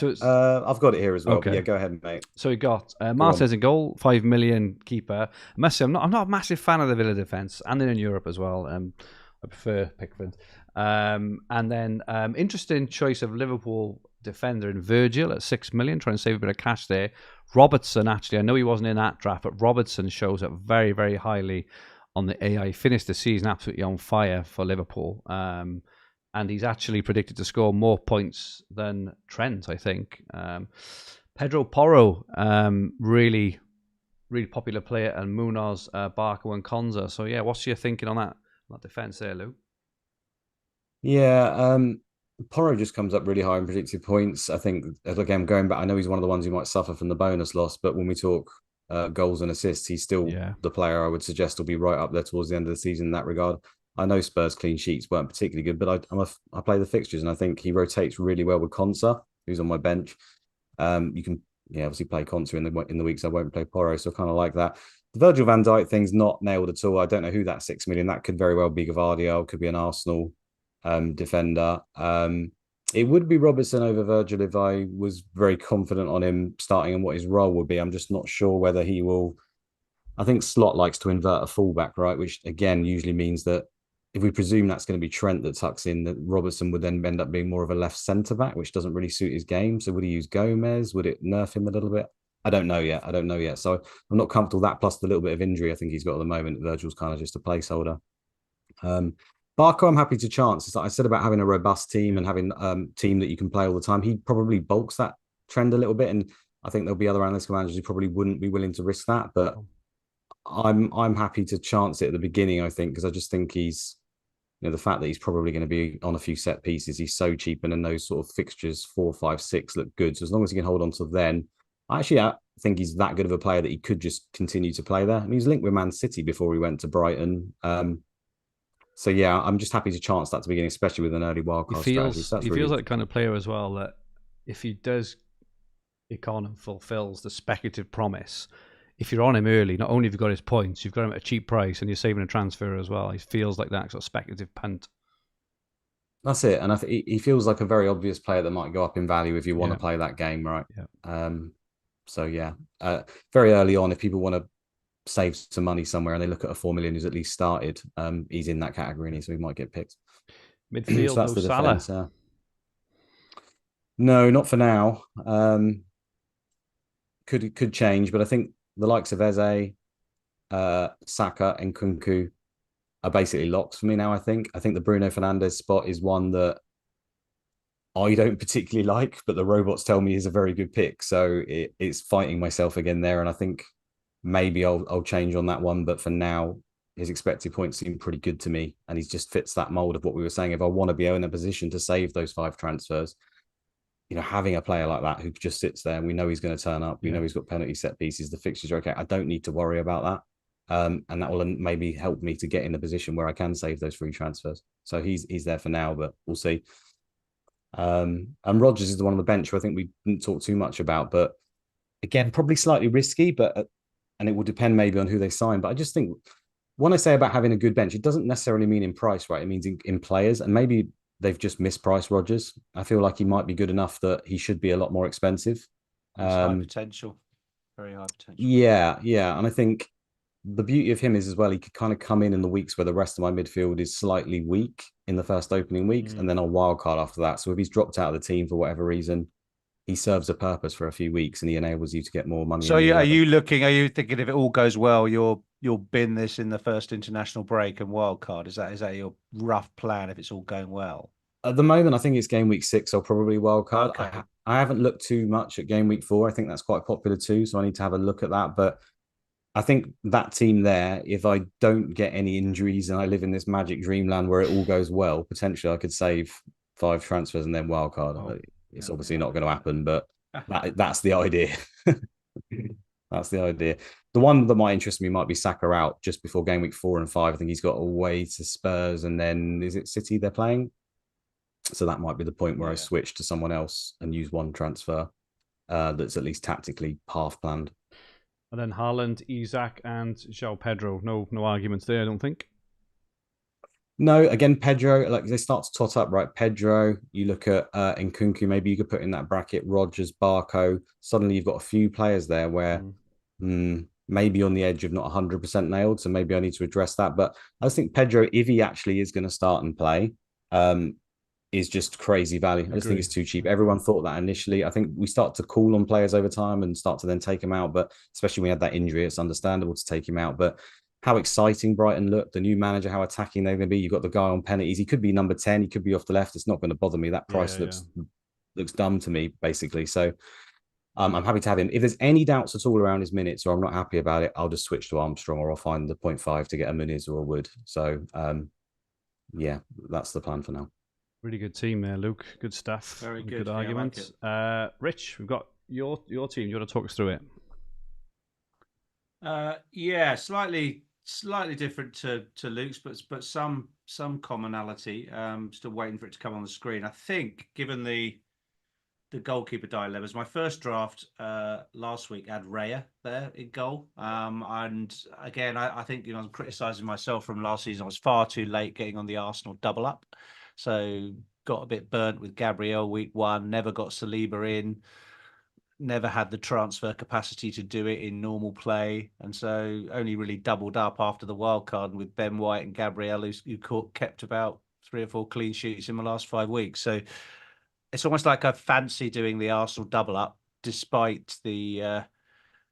I've got it here as well.
Okay.
But yeah, go ahead, mate.
So we got Martez in goal, 5 million keeper. I must say, I'm not a massive fan of the Villa defence, and then in Europe as well. I prefer Pickford. And then interesting choice of Liverpool defender in Virgil at 6 million, trying to save a bit of cash there. Robertson, actually, I know he wasn't in that draft, but Robertson shows up very, very highly on the AI. Finished the season absolutely on fire for Liverpool. And he's actually predicted to score more points than Trent, I think. Pedro Porro, really, really popular player, and Munoz, Barco, and Konza. So, yeah, what's your thinking on that defence there, Lou?
Yeah, Porro just comes up really high in predicted points. I think, again, going back, I know he's one of the ones who might suffer from the bonus loss, but when we talk goals and assists, he's still the player I would suggest will be right up there towards the end of the season in that regard. I know Spurs clean sheets weren't particularly good, but I play the fixtures, and I think he rotates really well with Konsa, who's on my bench. You can obviously play Konsa in the weeks I won't play Porro, so I kind of like that. The Virgil van Dijk thing's not nailed at all. I don't know who that 6 million, that could very well be Gavardio, could be an Arsenal defender. It would be Robertson over Virgil if I was very confident on him starting and what his role would be. I'm just not sure whether he will. I think Slot likes to invert a fullback, right? Which again usually means that if we presume that's going to be Trent that tucks in, that Robertson would then end up being more of a left centre back, which doesn't really suit his game. So would he use Gomez? Would it nerf him a little bit? I don't know yet. So I'm not comfortable with that. Plus the little bit of injury I think he's got at the moment. Virgil's kind of just a placeholder. Barco, I'm happy to chance. It's like I said about having a robust team and having a team that you can play all the time. He probably bulks that trend a little bit, and I think there'll be other analytical managers who probably wouldn't be willing to risk that. But I'm happy to chance it at the beginning. I think because I just think he's, the fact that he's probably going to be on a few set pieces. He's so cheap, and then those sort of fixtures 4, 5, 6 look good. So as long as he can hold on to then, I think he's that good of a player that he could just continue to play there. I mean, he was linked with Man City before he went to Brighton. So yeah, I'm just happy to chance that to begin, especially with an early wildcard strategy.
He feels like the kind of player as well that if he does Icon fulfills the speculative promise. If you're on him early, not only have you got his points, you've got him at a cheap price and you're saving a transfer as well. He feels like that sort of speculative punt.
That's it. And he feels like a very obvious player that might go up in value if you want to
Yeah.
play that game, right?
Yeah.
So yeah, very early on, if people want to save some money somewhere and they look at a 4 million who's at least started, he's in that category, and so he might get picked.
Midfield,
So that's
no
the
Salah.
defense. No, not for now. Could change, but I think the likes of Eze, Saka, and Kunku are basically locks for me now. I think the Bruno Fernandes spot is one that I don't particularly like, but the robots tell me is a very good pick. So it's fighting myself again there, and I think maybe I'll change on that one. But for now, his expected points seem pretty good to me, and he just fits that mold of what we were saying. If I want to be in a position to save those 5 transfers, having a player like that who just sits there and we know he's going to turn up, we know he's got penalty set pieces, the fixtures are okay. I don't need to worry about that. And that will maybe help me to get in a position where I can save those free transfers. So he's there for now, but we'll see. And Rodgers is the one on the bench who I think we didn't talk too much about, but again, probably slightly risky, but and it will depend maybe on who they sign. But I just think when I say about having a good bench, it doesn't necessarily mean in price, right? It means in players, and maybe they've just mispriced Rodgers. I feel like he might be good enough that he should be a lot more expensive.
It's high potential, very high potential.
Yeah, and I think the beauty of him is as well, he could kind of come in the weeks where the rest of my midfield is slightly weak in the first opening weeks, and then I'll wildcard after that. So if he's dropped out of the team for whatever reason, he serves a purpose for a few weeks and he enables you to get more money.
So are you thinking if it all goes well, you'll bin this in the first international break and wildcard? Is that your rough plan if it's all going well?
At the moment, I think it's game week 6. I'll probably wildcard.
Okay.
I haven't looked too much at game week 4. I think that's quite popular too, so I need to have a look at that. But I think that team there, if I don't get any injuries and I live in this magic dreamland where it all goes well, potentially I could save 5 transfers and then wildcard. It's obviously not going to happen, but that's the idea. That's the idea. The one that might interest me might be Saka out just before game week 4 and 5. I think he's got away to Spurs, and then is it City they're playing? So that might be the point where I switch to someone else and use one transfer that's at least tactically half planned.
And then Haaland, Isak, and João Pedro. No arguments there, I don't think.
No, again, Pedro, like they start to tot up, right? Pedro, you look at Nkunku, maybe you could put in that bracket, Rodgers, Barco. Suddenly you've got a few players there where maybe on the edge of not 100% nailed. So maybe I need to address that. But I just think Pedro, if he actually is going to start and play, is just crazy value. I just think it's too cheap. Everyone thought that initially. I think we start to call on players over time and start to then take him out. But especially when we had that injury, it's understandable to take him out. But how exciting Brighton look, the new manager, how attacking they're going to be. You've got the guy on penalties. He could be number 10. He could be off the left. It's not going to bother me. That price looks dumb to me, basically. So I'm happy to have him. If there's any doubts at all around his minutes or I'm not happy about it, I'll just switch to Armstrong or I'll find the 0.5 to get a Muniz or a Wood. So, yeah, that's the plan for now.
Really good team there, Luke. Good stuff.
Very good.
Good arguments. Rich, we've got your team. You want to talk us through it?
Slightly different to Luke's, but some commonality. Still waiting for it to come on the screen. I think, given the goalkeeper dilemmas, my first draft last week had Raya there in goal. And again, I think I'm criticising myself from last season. I was far too late getting on the Arsenal double up, so got a bit burnt with Gabriel week 1. Never got Saliba in. Never had the transfer capacity to do it in normal play, and so only really doubled up after the wild card with Ben White and Gabriel, who kept about 3 or 4 clean sheets in the last 5 weeks. So it's almost like I fancy doing the Arsenal double up, despite the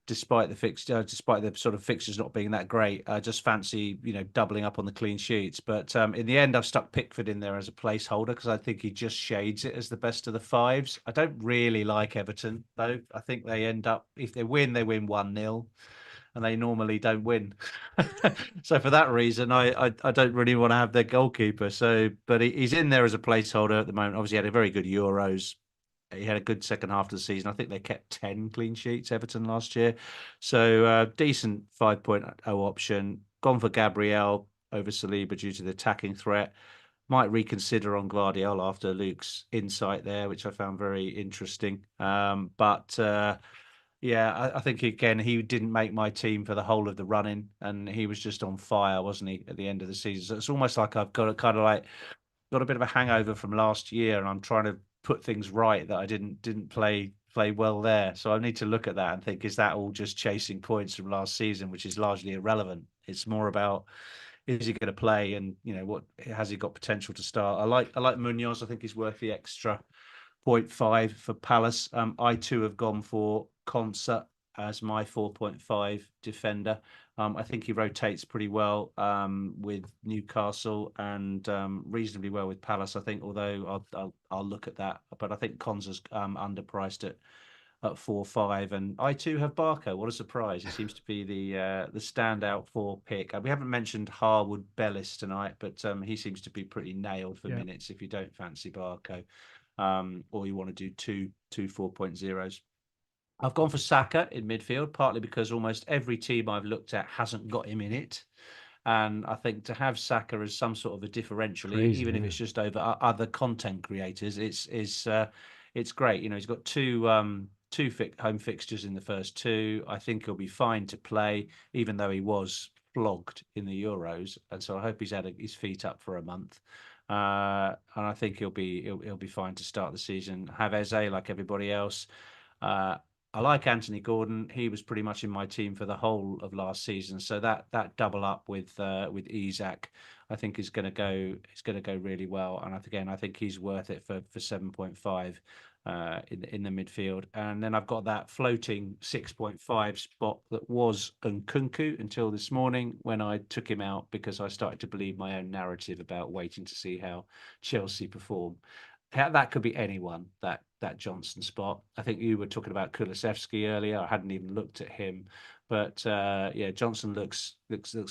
despite the sort of fixtures not being that great. I just fancy doubling up on the clean sheets. But in the end, I've stuck Pickford in there as a placeholder because I think he just shades it as the best of the 5s. I don't really like Everton though. I think they end up, if they win 1-0. And they normally don't win. So for that reason, I don't really want to have their goalkeeper. So, but he's in there as a placeholder at the moment. Obviously, he had a very good Euros. He had a good second half of the season. I think they kept 10 clean sheets, Everton, last year. So decent 5.0 option. Gone for Gabriel over Saliba due to the attacking threat. might reconsider on Gvardiol after Luke's insight there, which I found very interesting. Yeah, I think again he didn't make my team for the whole of the running, and he was just on fire, wasn't he, at the end of the season? So it's almost like I've got a kind of like got a bit of a hangover from last year, and I'm trying to put things right that I didn't play well there. So I need to look at that and think, is that all just chasing points from last season, which is largely irrelevant? It's more about, is he going to play, and what has he got potential to start? I like Munoz. I think he's worth the extra 0.5 for Palace. I too have gone for Concert as my 4.5 defender. I think he rotates pretty well with Newcastle and reasonably well with Palace, I think, although I'll look at that. But I think Conser's underpriced at 4.5, and I too have Barco. What a surprise! He seems to be the standout for pick. We haven't mentioned Harwood Bellis tonight, but he seems to be pretty nailed for minutes if you don't fancy Barco, or you want to do two 4.0s. I've gone for Saka in midfield, partly because almost every team I've looked at hasn't got him in it. And I think to have Saka as some sort of a differential, even if it's just over other content creators, it's great. He's got two home fixtures in the first two. I think he'll be fine to play, even though he was flogged in the Euros. And so I hope he's had his feet up for a month. And I think he'll be fine to start the season. Have Eze like everybody else. I like Anthony Gordon. He was pretty much in my team for the whole of last season. So that double up with Isak, I think is going to go really well. And I think he's worth it for 7.5 in the midfield. And then I've got that floating 6.5 spot that was Nkunku until this morning when I took him out because I started to believe my own narrative about waiting to see how Chelsea perform. That could be anyone, that Johnson spot. I think you were talking about Kulusevski earlier. I hadn't even looked at him, but Johnson looks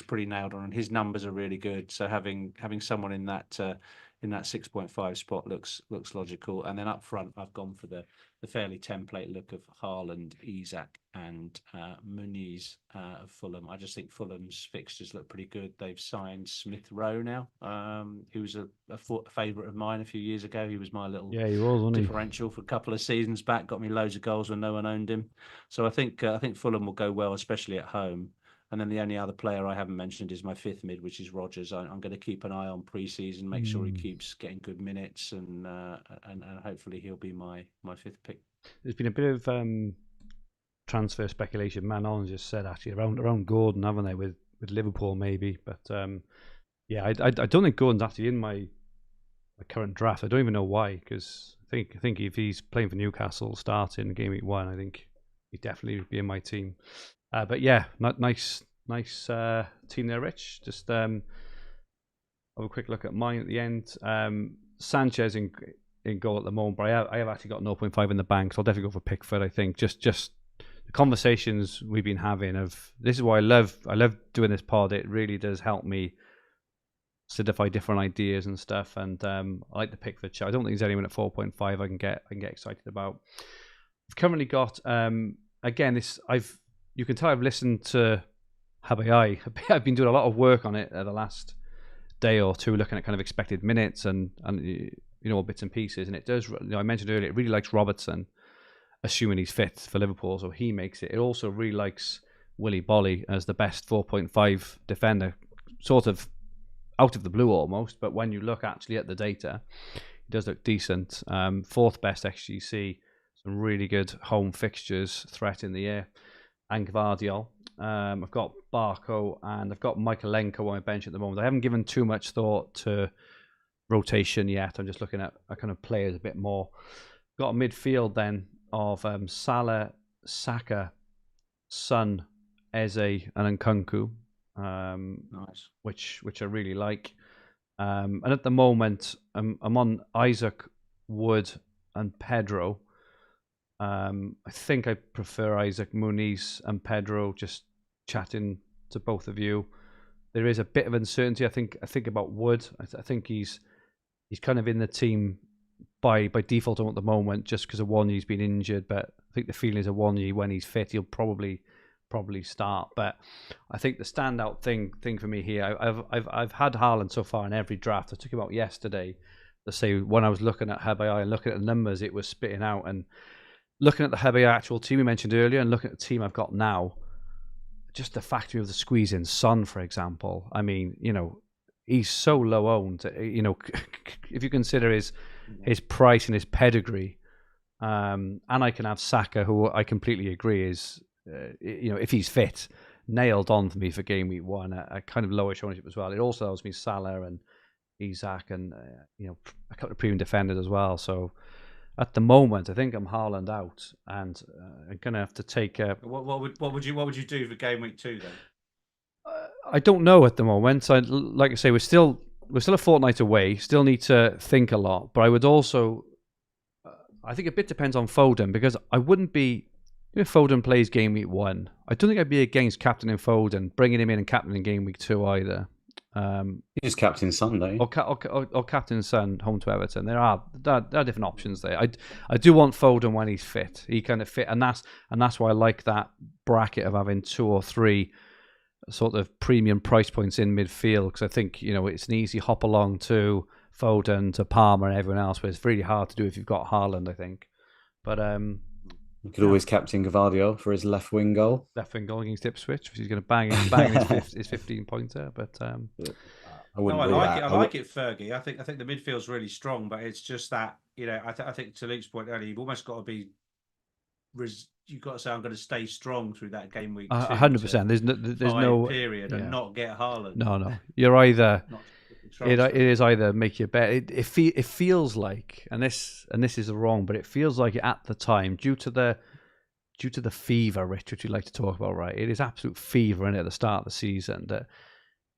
pretty nailed on, and his numbers are really good. So having someone in that 6.5 spot looks logical. And then up front, I've gone for the fairly template look of Haaland, Isak, and Muniz of Fulham. I just think Fulham's fixtures look pretty good. They've signed Smith Rowe now, who was a favourite of mine a few years ago. He was my little differential for a couple of seasons back. Got me loads of goals when no one owned him. So I think Fulham will go well, especially at home. And then the only other player I haven't mentioned is my fifth mid, which is Rodgers. I'm going to keep an eye on pre-season, make sure he keeps getting good minutes, and hopefully he'll be my fifth pick.
There's been a bit of transfer speculation. Manon just said actually around Gordon, haven't they, with Liverpool maybe? But I don't think Gordon's actually in my current draft. I don't even know why, because I think if he's playing for Newcastle starting game week 1, I think he'd definitely be in my team. But yeah, nice team there, Rich. Just have a quick look at mine at the end. Sanchez in goal at the moment, but I have actually got 0.5 in the bank, so I'll definitely go for Pickford. I think just the conversations we've been having of this is why I love doing this pod. It really does help me solidify different ideas and stuff. And I like the Pickford show. I don't think there's anyone at 4.5 I can get excited about. I've currently got again you can tell I've listened to Habai. I've been doing a lot of work on it the last day or two, looking at kind of expected minutes and bits and pieces. And it does. I mentioned earlier, it really likes Robertson, assuming he's fit for Liverpool, so he makes it. It also really likes Willy Bolly as the best 4.5 defender, sort of out of the blue almost. But when you look actually at the data, he does look decent. Fourth best XGC, some really good home fixtures, threat in the air. And Gvardiol. I've got Barco and I've got Michaelenko on my bench at the moment. I haven't given too much thought to rotation yet. I'm just looking at kind of players a bit more. Got a midfield then of Salah, Saka, Son, Eze, and Nkunku.
Nice.
Which I really like. And at the moment, I'm on Isaac, Wood, and Pedro. I think I prefer Isaac, Muniz, and Pedro. Just chatting to both of you, there is a bit of uncertainty. I think about Wood. I think he's kind of in the team by default at the moment, just because of Wanyi's been injured. But I think the feeling is Wanyi, when he's fit, he'll probably probably start. But I think the standout thing for me here, I've had Haaland so far in every draft. I took him out yesterday to say when I was looking at Herbai and looking at the numbers it was spitting out, and looking at the Herbai actual team we mentioned earlier, and looking at the team I've got now, just the factory of the squeeze in Son, for example. I mean, he's so low owned. If you consider his price and his pedigree, and I can have Saka, who I completely agree is, if he's fit, nailed on for me for game week 1. A kind of lowish ownership as well. It also allows me Salah and Isak and a couple of premium defenders as well. So at the moment, I think I'm Haaland out, and I'm gonna have to take.
What would you do for game week 2 then?
I don't know at the moment. Like I say, we're still a fortnight away. Still need to think a lot. But I would also, I think a bit depends on Foden, because I wouldn't be, if Foden plays game week 1, I don't think I'd be against captaining Foden, bringing him in and captaining game week 2 either.
He's captain Sunday,
or captain Son home to Everton. There are different options there. I do want Foden when he's fit. He kind of fit, and that's why I like that bracket of having 2 or 3 sort of premium price points in midfield, because I think it's an easy hop along to Foden, to Palmer, and everyone else, but it's really hard to do if you've got Haaland, I think. But
you could always captain Gvardiol for his left wing goal.
Left wing goal against Ipswich. He's going to bang his 15-pointer. But
I like
it, Fergie. I think the midfield's really strong, but it's just that I think to Luke's point earlier, you've almost got to be. You've got to say I'm going to stay strong through that game week.
100%. There's no
period and not get Haaland.
No. You're either. It is either make your bet. It feels like, and this is wrong, but it feels like at the time, due to the fever, Rich, which you like to talk about, right? It is absolute fever in it at the start of the season, that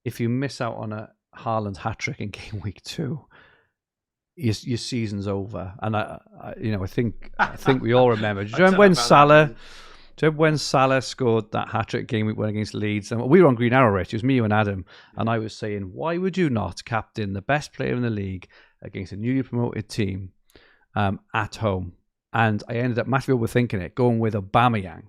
if you miss out on a Haaland hat trick in game week 2, your season's over. And I think we all remember. Do you remember when Salah scored that hat-trick game week 1 against Leeds? And we were on Green Arrow, Rich. It was me, you and Adam. And I was saying, why would you not captain the best player in the league against a newly promoted team at home? And I ended up massively overthinking it, going with Aubameyang.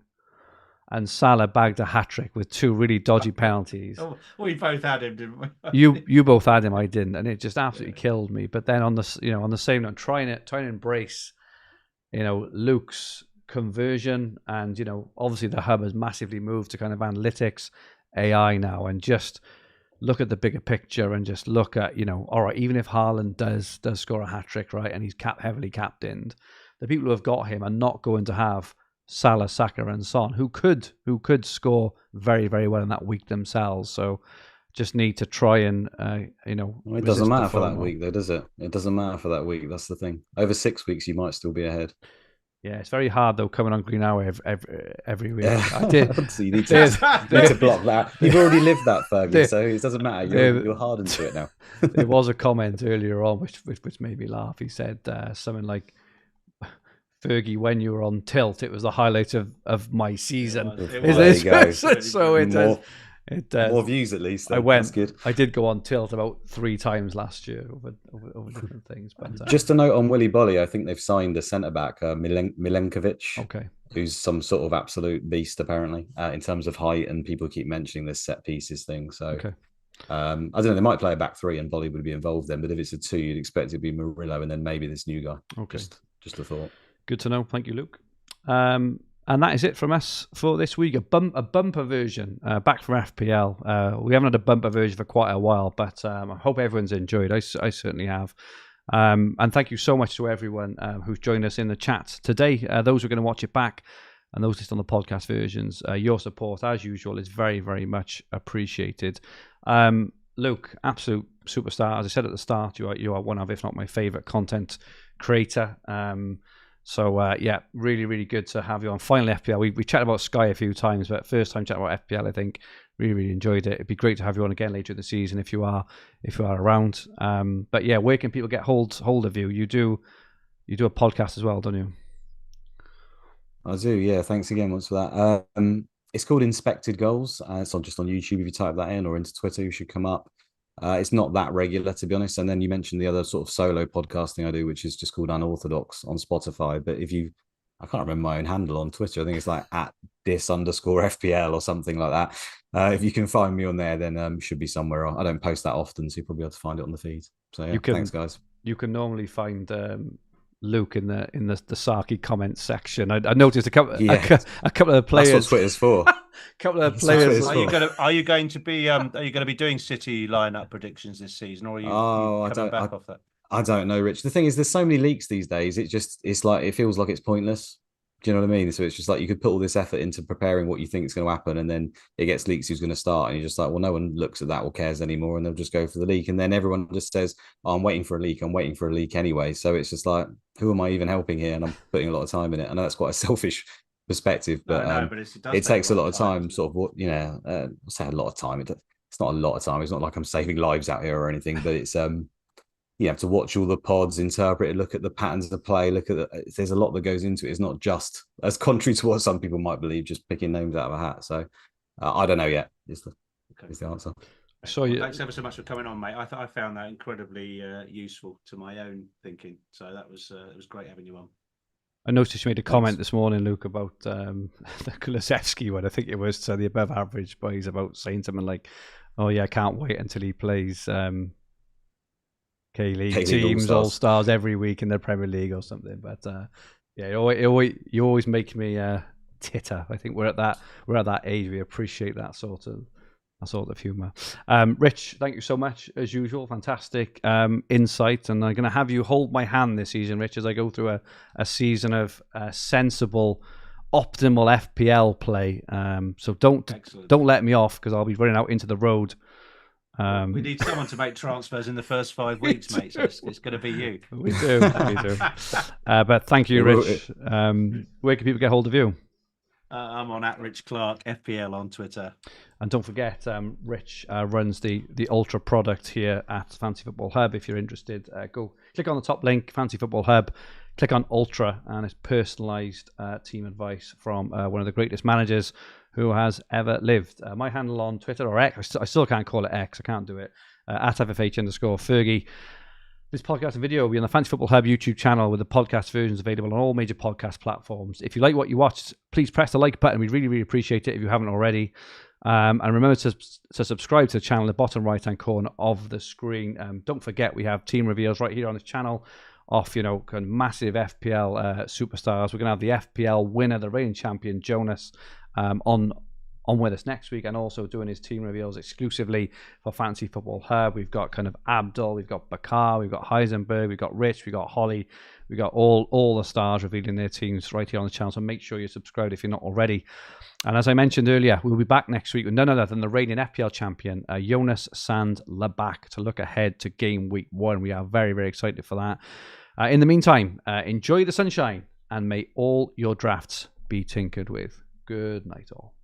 And Salah bagged a hat-trick with 2 really dodgy penalties.
Oh, we both had him, didn't we?
You both had him, I didn't. And it just absolutely killed me. But then on the same note, trying to embrace, Luke's conversion, and obviously the hub has massively moved to kind of analytics, AI now, and just look at the bigger picture and just look at all right, even if Haaland does score a hat trick, right, and he's heavily captained, the people who have got him are not going to have Salah, Saka, and Son, who could score very, very well in that week themselves. So just need to try and
it doesn't matter for that week though, does it? It doesn't matter for that week. That's the thing. Over 6 weeks you might still be ahead.
Yeah, it's very hard though coming on Green Hour every week.
Yeah.
I did.
So you need to block that. You've already lived that, Fergie, so it doesn't matter. You're hardened to it now.
There was a comment earlier on which made me laugh. He said something like, Fergie, when you were on tilt, it was the highlight of my season.
There you go.
So it does.
More views at least.
That's
good.
I did go on tilt about 3 times last year over different things. But
just a note on Willy Bolly, I think they've signed a centre back, Milenkovic,
okay,
who's some sort of absolute beast apparently in terms of height, and people keep mentioning this set pieces thing. So
okay.
I don't know. They might play a back 3 and Bolly would be involved then, but if it's a 2, you'd expect it to be Murillo and then maybe this new guy.
Okay,
just a thought.
Good to know. Thank you, Luke. And that is it from us for this week. A bumper version back from FPL. We haven't had a bumper version for quite a while, but I hope everyone's enjoyed. I certainly have. And thank you so much to everyone who's joined us in the chat today. Those who are going to watch it back and those just on the podcast versions, your support, as usual, is very, very much appreciated. Luke, absolute superstar. As I said at the start, you are one of, if not my favourite content creator. So really, really good to have you on. Finally, FPL. We chatted about Sky a few times, but first time chatting about FPL, I think really, really enjoyed it. It'd be great to have you on again later in the season if you are around. But yeah, where can people get hold of you? You do a podcast as well, don't you?
I do. Yeah. Thanks again once for that. It's called Inspected Goals. It's just on YouTube. If you type that in, or into Twitter, it should come up. It's not that regular, to be honest. And then you mentioned the other sort of solo podcasting I do, which is just called Unorthodox on Spotify. But I can't remember my own handle on Twitter. I think it's like @dis_FPL or something like that. If you can find me on there, then should be somewhere. I don't post that often, so you'll probably have to find it on the feed. So yeah, thanks guys.
You can normally find Luke in the Saki comments section. I noticed a couple of the players.
That's what Twitter's for.
A couple of players.
Are you going to be doing City lineup predictions this season, or are you coming back off that?
I don't know, Rich. The thing is, there's so many leaks these days. It's like it feels like it's pointless. Do you know what I mean? So it's just like you could put all this effort into preparing what you think is going to happen, and then it gets leaks who's going to start, and you're just like, well, no one looks at that or cares anymore, and they'll just go for the leak, and then everyone just says, oh, I'm waiting for a leak. I'm waiting for a leak anyway. So it's just like, who am I even helping here? And I'm putting a lot of time in it. I know that's quite a selfish perspective, but, it takes a lot of time. Sort of what I say a lot of time. It's not a lot of time. It's not like I'm saving lives out here or anything, but it's you have to watch all the pods, interpret it, look at the patterns of play, there's a lot that goes into it. It's not just, as contrary to what some people might believe, just picking names out of a hat. So I don't know yet is the answer.
So thanks ever so much for coming on, mate. I found that incredibly useful to my own thinking. So it was great having you on.
I noticed you made a comment this morning, Luke, about the Kulusevski one. I think it was to the above average boys, about saying something like, oh yeah, I can't wait until he plays K-League teams, All-Stars every week in the Premier League or something. But yeah, you always make me titter. I think we're at that age. We appreciate that sort of humour. Rich, thank you so much as usual. Fantastic insight, and I'm going to have you hold my hand this season, Rich, as I go through a season of sensible, optimal FPL play. So don't let me off, because I'll be running out into the road.
We need someone to make transfers in the first 5 weeks, mate. So it's going to be you.
We do. But thank you, Rich. Where can people get hold of you?
I'm on @Rich Clarke FPL on Twitter.
And don't forget, Rich runs the Ultra product here at Fantasy Football Hub. If you're interested, go click on the top link, Fantasy Football Hub. Click on Ultra, and it's personalised team advice from one of the greatest managers who has ever lived. My handle on Twitter, or X, I still can't call it X, I can't do it, @FFH_Fergi. This podcast and video will be on the Fantasy Football Hub YouTube channel, with the podcast versions available on all major podcast platforms. If you like what you watched, please press the like button. We'd really, really appreciate it if you haven't already. And remember to subscribe to the channel in the bottom right-hand corner of the screen. Don't forget, we have team reveals right here on this channel of, kind of massive FPL superstars. We're going to have the FPL winner, the reigning champion, Jonas, on with us next week, and also doing his team reveals exclusively for Fantasy Football Hub. We've got kind of Abdul, we've got Bakar, we've got Heisenberg, we've got Rich, we've got Holly, we've got all the stars revealing their teams right here on the channel. So make sure you're subscribed if you're not already. And as I mentioned earlier, we'll be back next week with none other than the reigning FPL champion, Jonas Sand Labak, to look ahead to game week 1. We are very, very excited for that. In the meantime, enjoy the sunshine, and may all your drafts be tinkered with. Good night, all.